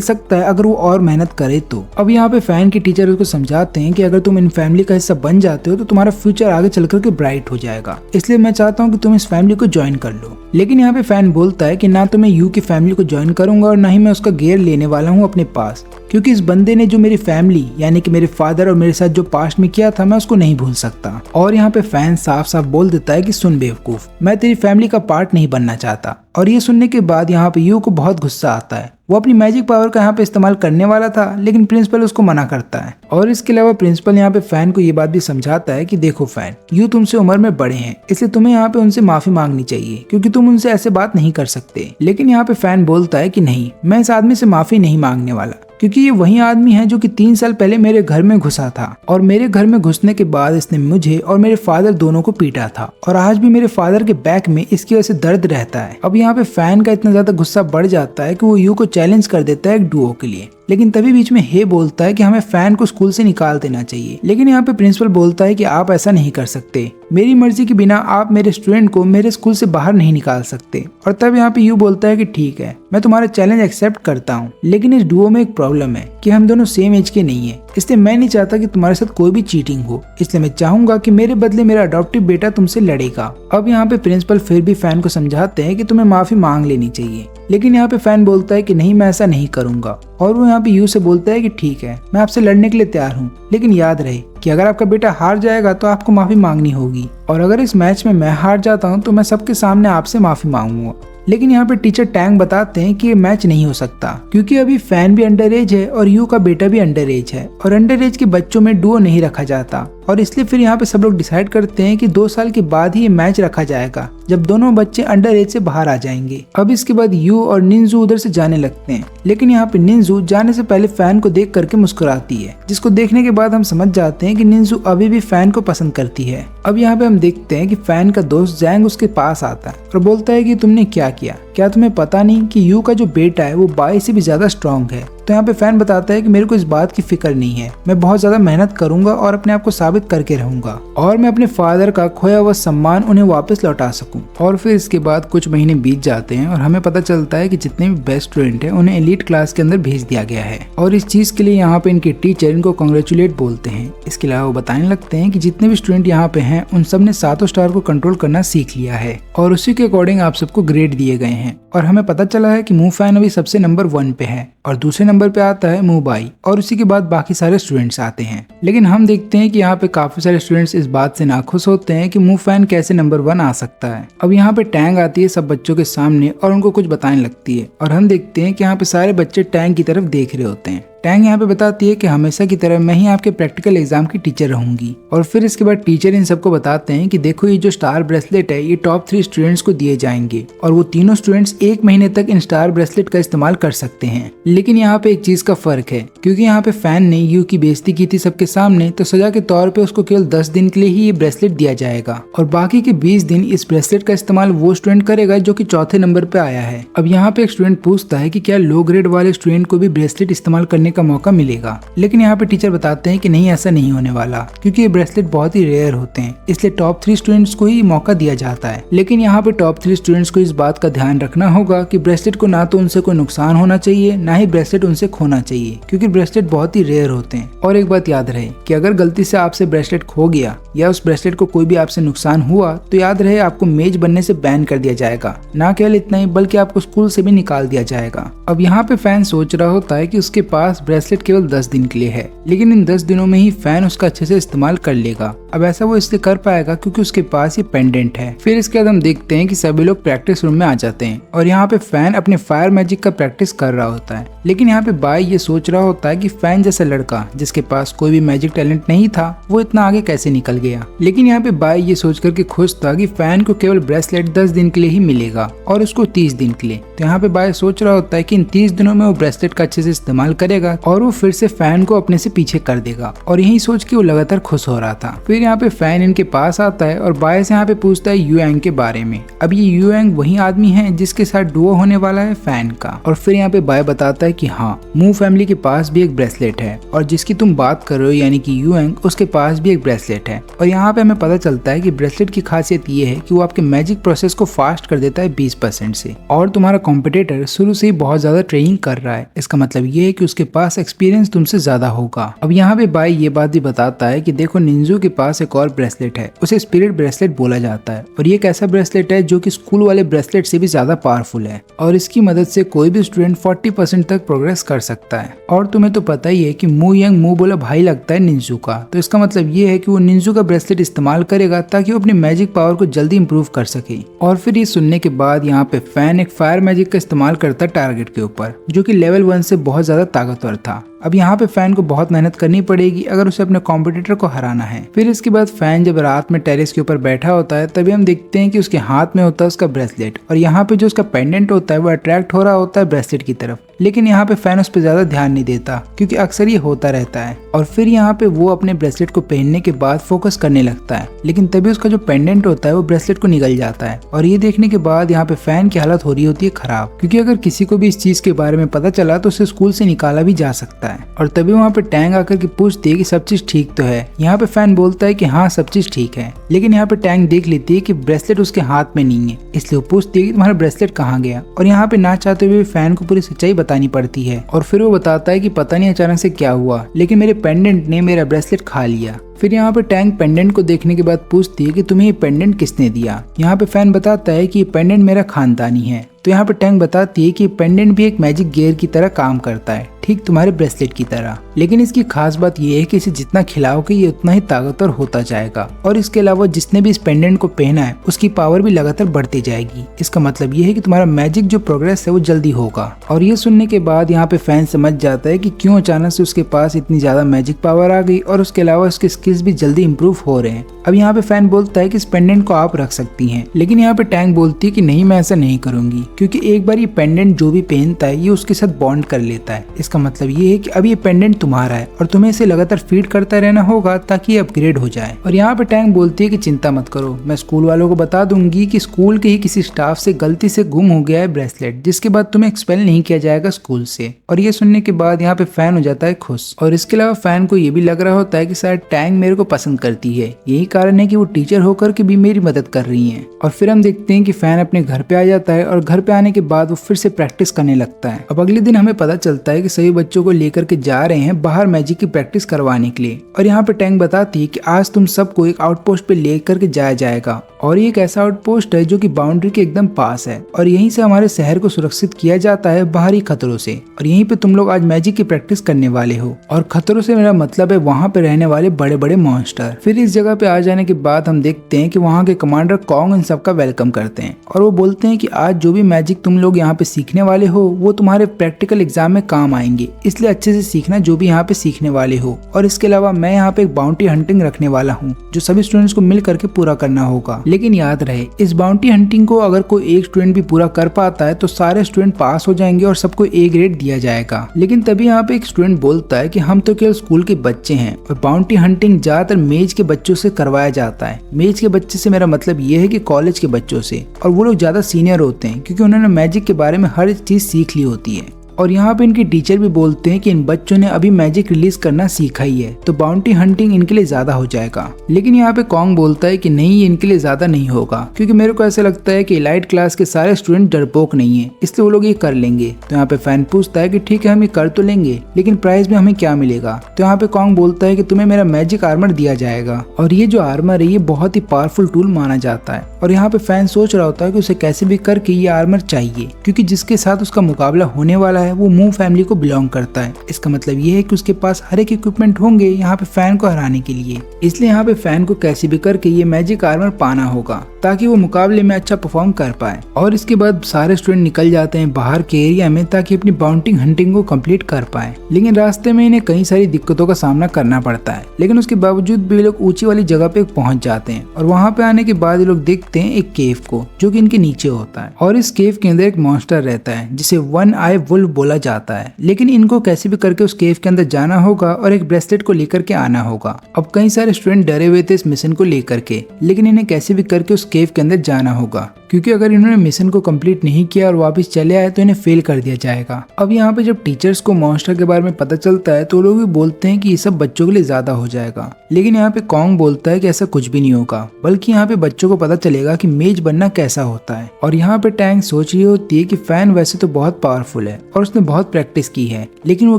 सकता है अगर वो और मेहनत करे तो। अब यहाँ पे फैन के टीचर उसको समझाते हैं कि अगर तुम इन फैमिली का हिस्सा बन जाते हो तो तुम्हारा फ्यूचर आगे चल करके ब्राइट हो जाएगा, इसलिए मैं चाहता हूँ कि तुम इस फैमिली को ज्वाइन कर लो। लेकिन यहाँ पे फैन बोलता है कि ना तो मैं यू की फैमिली को ज्वाइन करूंगा और ना ही मैं उसका गियर लेने वाला हूँ अपने पास, क्योंकि इस बंदे ने जो मेरी फैमिली यानी कि मेरे फादर और मेरे साथ जो पास्ट में किया था मैं उसको नहीं भूल सकता। और यहाँ पे फैन साफ साफ बोल देता है कि सुन बेवकूफ, मैं तेरी फैमिली का पार्ट नहीं बनना चाहता। और ये सुनने के बाद यहाँ पे यू को बहुत गुस्सा आता है। वो अपनी मैजिक पावर का यहाँ पे इस्तेमाल करने वाला था, लेकिन प्रिंसिपल उसको मना करता है। और इसके अलावा प्रिंसिपल यहाँ पे फैन को ये बात भी समझाता है कि देखो फैन, यू तुमसे उम्र में बड़े हैं, इसलिए तुम्हें यहाँ पे उनसे माफी मांगनी चाहिए क्योंकि तुम उनसे ऐसे बात नहीं कर सकते। लेकिन यहाँ पे फैन बोलता है कि नहीं, मैं इस आदमी से माफी नहीं मांगने वाला, क्योंकि ये वही आदमी है जो कि 3 साल पहले मेरे घर में घुसा था और मेरे घर में घुसने के बाद इसने मुझे और मेरे फादर दोनों को पीटा था और आज भी मेरे फादर के बैक में इसकी वजह से दर्द रहता है। अब यहाँ पे फैन का इतना ज्यादा गुस्सा बढ़ जाता है कि वो यू को चैलेंज कर देता है एक डुओ के लिए। लेकिन तभी बीच में हे बोलता है कि हमें फैन को स्कूल से निकाल देना चाहिए। लेकिन यहाँ पे प्रिंसिपल बोलता है कि आप ऐसा नहीं कर सकते, मेरी मर्जी के बिना आप मेरे स्टूडेंट को मेरे स्कूल से बाहर नहीं निकाल सकते। और तब यहाँ पे यू बोलता है कि ठीक है, मैं तुम्हारा चैलेंज एक्सेप्ट करता हूँ, लेकिन इस डुओ में एक प्रॉब्लम है कि हम दोनों सेम एज के नहीं है, इसलिए मैं नहीं चाहता कि तुम्हारे साथ कोई भी चीटिंग हो, इसलिए मैं चाहूंगा कि मेरे बदले मेरा अडॉप्टिव बेटा तुमसे लड़ेगा। अब यहाँ पे प्रिंसिपल फिर भी फैन को समझाते हैं कि तुम्हें माफी मांग लेनी चाहिए, लेकिन यहाँ पे फैन बोलता है कि नहीं, मैं ऐसा नहीं करूंगा। और वो यहाँ पे यू से बोलता है कि ठीक है, मैं आपसे लड़ने के लिए तैयार हूँ, लेकिन याद रहे कि अगर आपका बेटा हार जाएगा तो आपको माफी मांगनी होगी, और अगर इस मैच में मैं हार जाता हूँ तो मैं सबके सामने आपसे माफी मांगूंगा। लेकिन यहाँ पे टीचर टैंग बताते हैं कि ये मैच नहीं हो सकता, क्योंकि अभी फैन भी अंडर एज है और यू का बेटा भी अंडर एज है, और अंडर एज के बच्चों में डुओ नहीं रखा जाता। और इसलिए फिर यहाँ पे सब लोग डिसाइड करते हैं कि 2 साल के बाद ही ये मैच रखा जाएगा, जब दोनों बच्चे अंडर एज से बाहर आ जाएंगे। अब इसके बाद यू और निंजू उधर से जाने लगते हैं, लेकिन यहाँ पे निंजू जाने से पहले फैन को देख करके मुस्कुराती है, जिसको देखने के बाद हम समझ जाते हैं कि निंजू अभी भी फैन को पसंद करती है। अब यहाँ पे हम देखते हैं कि फैन का दोस्त जैंग उसके पास आता है और बोलता है कि तुमने क्या किया, क्या तुम्हें पता नहीं कि यू का जो बेटा है वो बाय से भी ज्यादा स्ट्रॉन्ग है। तो यहाँ पे फैन बताता है कि मेरे को इस बात की फिक्र नहीं है, मैं बहुत ज्यादा मेहनत करूंगा और अपने आप को साबित करके रहूंगा, और मैं अपने फादर का खोया हुआ सम्मान उन्हें वापस लौटा सकूं। और फिर इसके बाद कुछ महीने बीत जाते हैं और हमें पता चलता है कि जितने भी बेस्ट स्टूडेंट हैं उन्हें एलीट क्लास के अंदर भेज दिया गया है, और इस चीज के लिए यहाँ पे इनके टीचर इनको कांग्रेचुलेट बोलते हैं। इसके अलावा वो बताने लगते हैं कि जितने भी स्टूडेंट यहाँ पे हैं उन सब ने 7 स्टार को कंट्रोल करना सीख लिया है, और उसी के अकॉर्डिंग आप सबको ग्रेड दिए गए हैं। और हमें पता चला है कि मूव फैन अभी सबसे नंबर 1 पे है, और दूसरे नंबर पे आता है मूव बाई, और उसी के बाद बाकी सारे स्टूडेंट्स आते हैं। लेकिन हम देखते हैं कि यहाँ पे काफी सारे स्टूडेंट्स इस बात से नाखुश होते हैं कि मूव फैन कैसे नंबर 1 आ सकता है। अब यहाँ पे टैंग आती है सब बच्चों के सामने और उनको कुछ बताने लगती है, और हम देखते हैं कि यहाँ पे सारे बच्चे टैंग की तरफ देख रहे होते हैं। टैंग यहाँ पे बताती है कि हमेशा की तरह मैं ही आपके प्रैक्टिकल एग्जाम की टीचर रहूंगी। और फिर इसके बाद टीचर इन सबको बताते हैं कि देखो ये जो स्टार ब्रेसलेट है ये टॉप 3 स्टूडेंट्स को दिए जाएंगे, और वो तीनों स्टूडेंट्स 1 महीने तक इन स्टार ब्रेसलेट का इस्तेमाल कर सकते हैं। लेकिन यहाँ पे एक चीज का फर्क है, क्योंकि यहाँ पे फैन ने यू की बेइज्जती की थी सबके सामने, तो सजा के तौर पे उसको केवल 10 दिन के लिए ही ये ब्रेसलेट दिया जाएगा, और बाकी के 20 दिन इस ब्रेसलेट का इस्तेमाल वो स्टूडेंट करेगा जो कि चौथे नंबर पे आया है। अब यहाँ पे एक स्टूडेंट पूछता है कि क्या लो ग्रेड वाले स्टूडेंट को भी ब्रेसलेट इस्तेमाल करने का मौका मिलेगा, लेकिन यहाँ पे टीचर बताते हैं कि नहीं, ऐसा नहीं होने वाला, क्योंकि ये ब्रेसलेट बहुत ही रेयर होते हैं, इसलिए टॉप 3 स्टूडेंट्स को ही मौका दिया जाता है। लेकिन यहाँ पे टॉप 3 स्टूडेंट्स को इस बात का ध्यान रखना होगा कि ब्रेसलेट को ना तो उनसे कोई नुकसान होना चाहिए, ना ही ब्रेसलेट उनसे खोना चाहिए, क्योंकि ब्रेसलेट बहुत ही रेयर होते हैं। और एक बात याद रहे कि अगर गलती से आपसे ब्रेसलेट खो गया या उस ब्रेसलेट को कोई भी आपसे नुकसान हुआ तो याद रहे आपको मेज बनने से बैन कर दिया जाएगा। ना केवल इतना ही बल्कि आपको स्कूल से भी निकाल दिया जाएगा। अब यहाँ पे फैन सोच रहा होता है कि उसके पास ब्रेसलेट केवल 10 दिन के लिए है, लेकिन इन 10 दिनों में ही फैन उसका अच्छे से इस्तेमाल कर लेगा। अब ऐसा वो इसलिए कर पाएगा क्योंकि उसके पास ये पेंडेंट है। फिर इसके बाद हम देखते हैं कि सभी लोग प्रैक्टिस रूम में आ जाते हैं और यहाँ पे फैन अपने फायर मैजिक का प्रैक्टिस कर रहा होता है। लेकिन यहाँ पे बाय ये सोच रहा होता है कि फैन जैसा लड़का जिसके पास कोई भी मैजिक टैलेंट नहीं था वो इतना आगे कैसे निकल गया। लेकिन यहाँ पे बाय ये सोच करके खुश था कि फैन को केवल ब्रेसलेट 10 दिन के लिए ही मिलेगा और उसको 30 दिन के लिए। तो यहाँ पे बाय सोच रहा होता है कि इन 30 दिनों में वो ब्रेसलेट का अच्छे से इस्तेमाल करेगा और वो फिर से फैन को अपने से पीछे कर देगा। और यही सोच के वो लगातार खुश हो रहा था। फिर यहाँ पे फैन इनके पास आता है और बाय से यहाँ पे पूछता है युएंग के बारे में। अब ये युएंग वही आदमी है जिसके साथ डुओ होने वाला है फैन का। और फिर यहाँ पे बाय बताता है कि हाँ, मू फैमिली के पास भी एक ब्रेसलेट है और जिसकी तुम बात कर रहे हो यानी कि युएंग, उसके पास भी एक ब्रेसलेट है। और यहाँ पे हमें पता चलता है कि ब्रेसलेट की खासियत ये है कि वो आपके मैजिक प्रोसेस को फास्ट कर देता है 20% से। और तुम्हारा कॉम्पिटिटर शुरू से ही बहुत ज्यादा ट्रेनिंग कर रहा है। इसका मतलब ये है कि उसके पास एक्सपीरियंस तुमसे ज्यादा होगा। अब यहाँ पे बाय ये बात भी बताता है कि देखो, निंजू के पास एक और ब्रेसलेट है, उसे स्पिरिट ब्रेसलेट बोला जाता है और ये एक ऐसा ब्रेसलेट है जो कि स्कूल वाले ब्रेसलेट से भी ज्यादा पावरफुल है और इसकी मदद से कोई भी स्टूडेंट 40% तक प्रोग्रेस कर सकता है। और तुम्हें तो पता ही है कि मू यंग मू बोला भाई लगता है निंजू का, तो इसका मतलब ये है कि वो निंजू का ब्रेसलेट इस्तेमाल करेगा ताकि वो अपनी मैजिक पावर को जल्दी इंप्रूव कर सके। और फिर ये सुनने के बाद यहाँ पे फैन एक फायर मैजिक का इस्तेमाल करता है टारगेट के ऊपर, जो कि लेवल 1 से बहुत ज्यादा ताकतवर था। अब यहाँ पे फैन को बहुत मेहनत करनी पड़ेगी अगर उसे अपने कॉम्पिटिटर को हराना है। फिर इसके बाद फैन जब रात में टेरेस के ऊपर बैठा होता है तभी हम देखते हैं कि उसके हाथ में होता है उसका ब्रेसलेट और यहाँ पे जो उसका पेंडेंट होता है वो अट्रैक्ट हो रहा होता है ब्रेसलेट की तरफ। लेकिन यहाँ पे फैन उस पर ज्यादा ध्यान नहीं देता क्योंकि अक्सर ये होता रहता है। और फिर यहाँ पे वो अपने ब्रेसलेट को पहनने के बाद फोकस करने लगता है, लेकिन तभी उसका जो पेंडेंट होता है वो ब्रेसलेट को निगल जाता है। और ये देखने के बाद यहाँ पे फैन की हालत हो रही होती है खराब, क्योंकि अगर किसी को भी इस चीज के बारे में पता चला तो उसे स्कूल से निकाला भी जा सकता है। और तभी वहाँ पे टैंग आकर के पूछती है कि सब चीज ठीक तो है। यहाँ पे फैन बोलता है कि हाँ सब चीज ठीक है, लेकिन यहाँ पे टैंग देख लेती है कि ब्रेसलेट उसके हाथ में नहीं है, इसलिए वो पूछती है कि तुम्हारा ब्रेसलेट कहाँ गया। और यहाँ पे ना चाहते हुए फैन को पूरी सच्चाई बतानी पड़ती है और फिर वो बताता है कि पता नहीं अचानक से क्या हुआ, लेकिन मेरे पेंडेंट ने मेरा ब्रेसलेट खा लिया। फिर यहाँ पे टैंग पेंडेंट को देखने के बाद पूछती है कि तुम्हें ये पेंडेंट किसने दिया। यहाँ पे फैन बताता है कि ये पेंडेंट मेरा खानदानी है। तो यहाँ पे टैंग बताती है कि पेंडेंट भी एक मैजिक गियर की तरह काम करता है, ठीक तुम्हारे ब्रेसलेट की तरह, लेकिन इसकी खास बात यह है कि इसे जितना खिलाओगे ये उतना ही ताकतवर होता जाएगा। और इसके अलावा जिसने भी इस पेंडेंट को पहना है उसकी पावर भी लगातार बढ़ती जाएगी। इसका मतलब ये है कि तुम्हारा मैजिक जो प्रोग्रेस है वो जल्दी होगा। और ये सुनने के बाद यहाँ पे फैन समझ जाता है कि क्यों अचानक से उसके पास इतनी ज्यादा मैजिक पावर आ गई और उसके अलावा उसके स्किल्स भी जल्दी इंप्रूव हो रहे हैं। अब यहाँ पे फैन बोलता है कि इस पेंडेंट को आप रख सकती हैं, लेकिन यहाँ पे टैंग बोलती है कि नहीं, मैं ऐसा नहीं करूंगी, क्योंकि एक बार ये पेंडेंट जो भी पहनता है ये उसके साथ बॉन्ड कर लेता है। इसका मतलब ये है कि अब ये पेंडेंट तुम्हारा है और तुम्हें इसे लगातार फीड करता रहना होगा ताकि ये अपग्रेड हो जाए। और यहाँ पे टैंग बोलती है कि चिंता मत करो, मैं स्कूल वालों को बता दूंगी कि स्कूल के ही किसी स्टाफ से गलती से गुम हो गया है ब्रेसलेट, जिसके बाद तुम्हें एक्सपेल नहीं किया जाएगा स्कूल से। और ये सुनने के बाद यहाँ पे फैन हो जाता है खुश। और इसके अलावा फैन को ये भी लग रहा होता है कि शायद टैंग मेरे को पसंद करती है, यही कारण है कि वो टीचर होकर के भी मेरी मदद कर रही है। और फिर हम देखते हैं कि फैन अपने घर पे आ जाता है और घर पे आने के बाद वो फिर से प्रैक्टिस करने लगता है। अब अगले दिन हमें पता चलता है कि सभी बच्चों को लेकर के जा रहे हैं बाहर मैजिक की प्रैक्टिस करवाने के लिए। और यहाँ पे टैंग बताती है कि आज तुम सबको एक आउटपोस्ट पे लेकर के जाया जाएगा और ये एक ऐसा आउटपोस्ट है जो कि बाउंड्री के एकदम पास है और यहीं से हमारे शहर को सुरक्षित किया जाता है बाहरी खतरों से। और यहीं पे तुम लोग आज मैजिक की प्रैक्टिस करने वाले हो। और खतरों से मेरा मतलब है वहाँ पे रहने वाले बड़े बड़े मॉन्स्टर। फिर इस जगह पे आ जाने के बाद हम देखते हैं कि वहाँ के कमांडर कॉन्ग इन सबका वेलकम करते हैं और वो बोलते हैं कि आज जो भी मैजिक तुम लोग यहाँ पे सीखने वाले हो वो तुम्हारे प्रैक्टिकल एग्जाम में काम आएंगे, इसलिए अच्छे से सीखना जो भी यहाँ पे सीखने वाले हो। और इसके अलावा मैं यहाँ पे एक बाउंटी हंटिंग रखने वाला हूँ जो सभी स्टूडेंट्स को मिल करके पूरा करना होगा। लेकिन याद रहे, इस बाउंटी हंटिंग को अगर कोई एक स्टूडेंट भी पूरा कर पाता है तो सारे स्टूडेंट पास हो जाएंगे और सबको ए ग्रेड दिया जाएगा। लेकिन तभी यहाँ पे एक स्टूडेंट बोलता है कि हम तो केवल स्कूल के बच्चे हैं और बाउंटी हंटिंग ज्यादातर मेज के बच्चों से करवाया जाता है। मेज के बच्चे से मेरा मतलब ये है कि कॉलेज के बच्चों से, और वो लोग ज्यादा सीनियर होते हैं क्योंकि उन्होंने मैजिक के बारे में हर चीज सीख ली होती है। और यहाँ पे इनके टीचर भी बोलते हैं कि इन बच्चों ने अभी मैजिक रिलीज करना सीखा ही है तो बाउंटी हंटिंग इनके लिए ज्यादा हो जाएगा। लेकिन यहाँ पे कॉन्ग बोलता है कि नहीं, ये इनके लिए ज्यादा नहीं होगा, क्योंकि मेरे को ऐसा लगता है कि एलाइट क्लास के सारे स्टूडेंट डरपोक नहीं है, इसलिए वो लोग ये कर लेंगे। तो यहाँ पे फैन पूछता है कि ठीक है, हम ये कर तो लेंगे, लेकिन प्राइस में हमें क्या मिलेगा। तो यहाँ पे कॉन्ग बोलता है कि तुम्हें मेरा मैजिक आर्मर दिया जाएगा, और ये जो आर्मर है ये बहुत ही पावरफुल टूल माना जाता है। और यहाँ पे फैन सोच रहा होता है कि उसे कैसे भी करके ये आर्मर चाहिए, क्योंकि जिसके साथ उसका मुकाबला होने वाला है वो मू फैमिली को बिलोंग करता है। इसका मतलब ये है कि उसके पास हर एक इक्विपमेंट होंगे यहाँ पे फैन को हराने के लिए। इसलिए यहाँ पे फैन को कैसे भी करके ये मैजिक आर्मर पाना होगा ताकि वो मुकाबले में अच्छा परफॉर्म कर पाए। और इसके बाद सारे स्टूडेंट निकल जाते हैं बाहर के एरिया में ताकि अपनी बाउंटी हंटिंग को कंप्लीट कर पाए। लेकिन रास्ते में इन्हें कई सारी दिक्कतों का सामना करना पड़ता है, लेकिन उसके बावजूद भी लोग ऊंची वाली जगह पे पहुंच जाते हैं। और वहां पे आने के बाद ये लोग देखते हैं एक केव को, जो कि इनके नीचे होता है। और इस केव के अंदर एक मॉन्स्टर रहता है जिसे वन आई वुल्फ बोला जाता है। लेकिन इनको कैसे भी करके उस केव के अंदर जाना होगा और एक ब्रेसलेट को लेकर के आना होगा। अब कई सारे स्टूडेंट डरे हुए थे इस मिशन को लेकर के, लेकिन इन्हें कैसे भी करके उस केव के अंदर जाना होगा, क्योंकि अगर इन्होंने मिशन को कंप्लीट नहीं किया और वापस चले आए तो इन्हें फेल कर दिया जाएगा। अब यहाँ पे जब टीचर्स को मॉन्स्टर के बारे में पता चलता है तो लोग भी बोलते हैं कि ये सब बच्चों के लिए ज्यादा हो जाएगा। लेकिन यहाँ पे कॉन्ग बोलता है कि ऐसा कुछ भी नहीं होगा, बल्कि यहाँ पे बच्चों को पता चलेगा कि मेज बनना कैसा होता है। और यहाँ पे टैंक सोच रही होती है कि फैन वैसे तो बहुत पावरफुल है और उसने बहुत प्रैक्टिस की है, लेकिन वो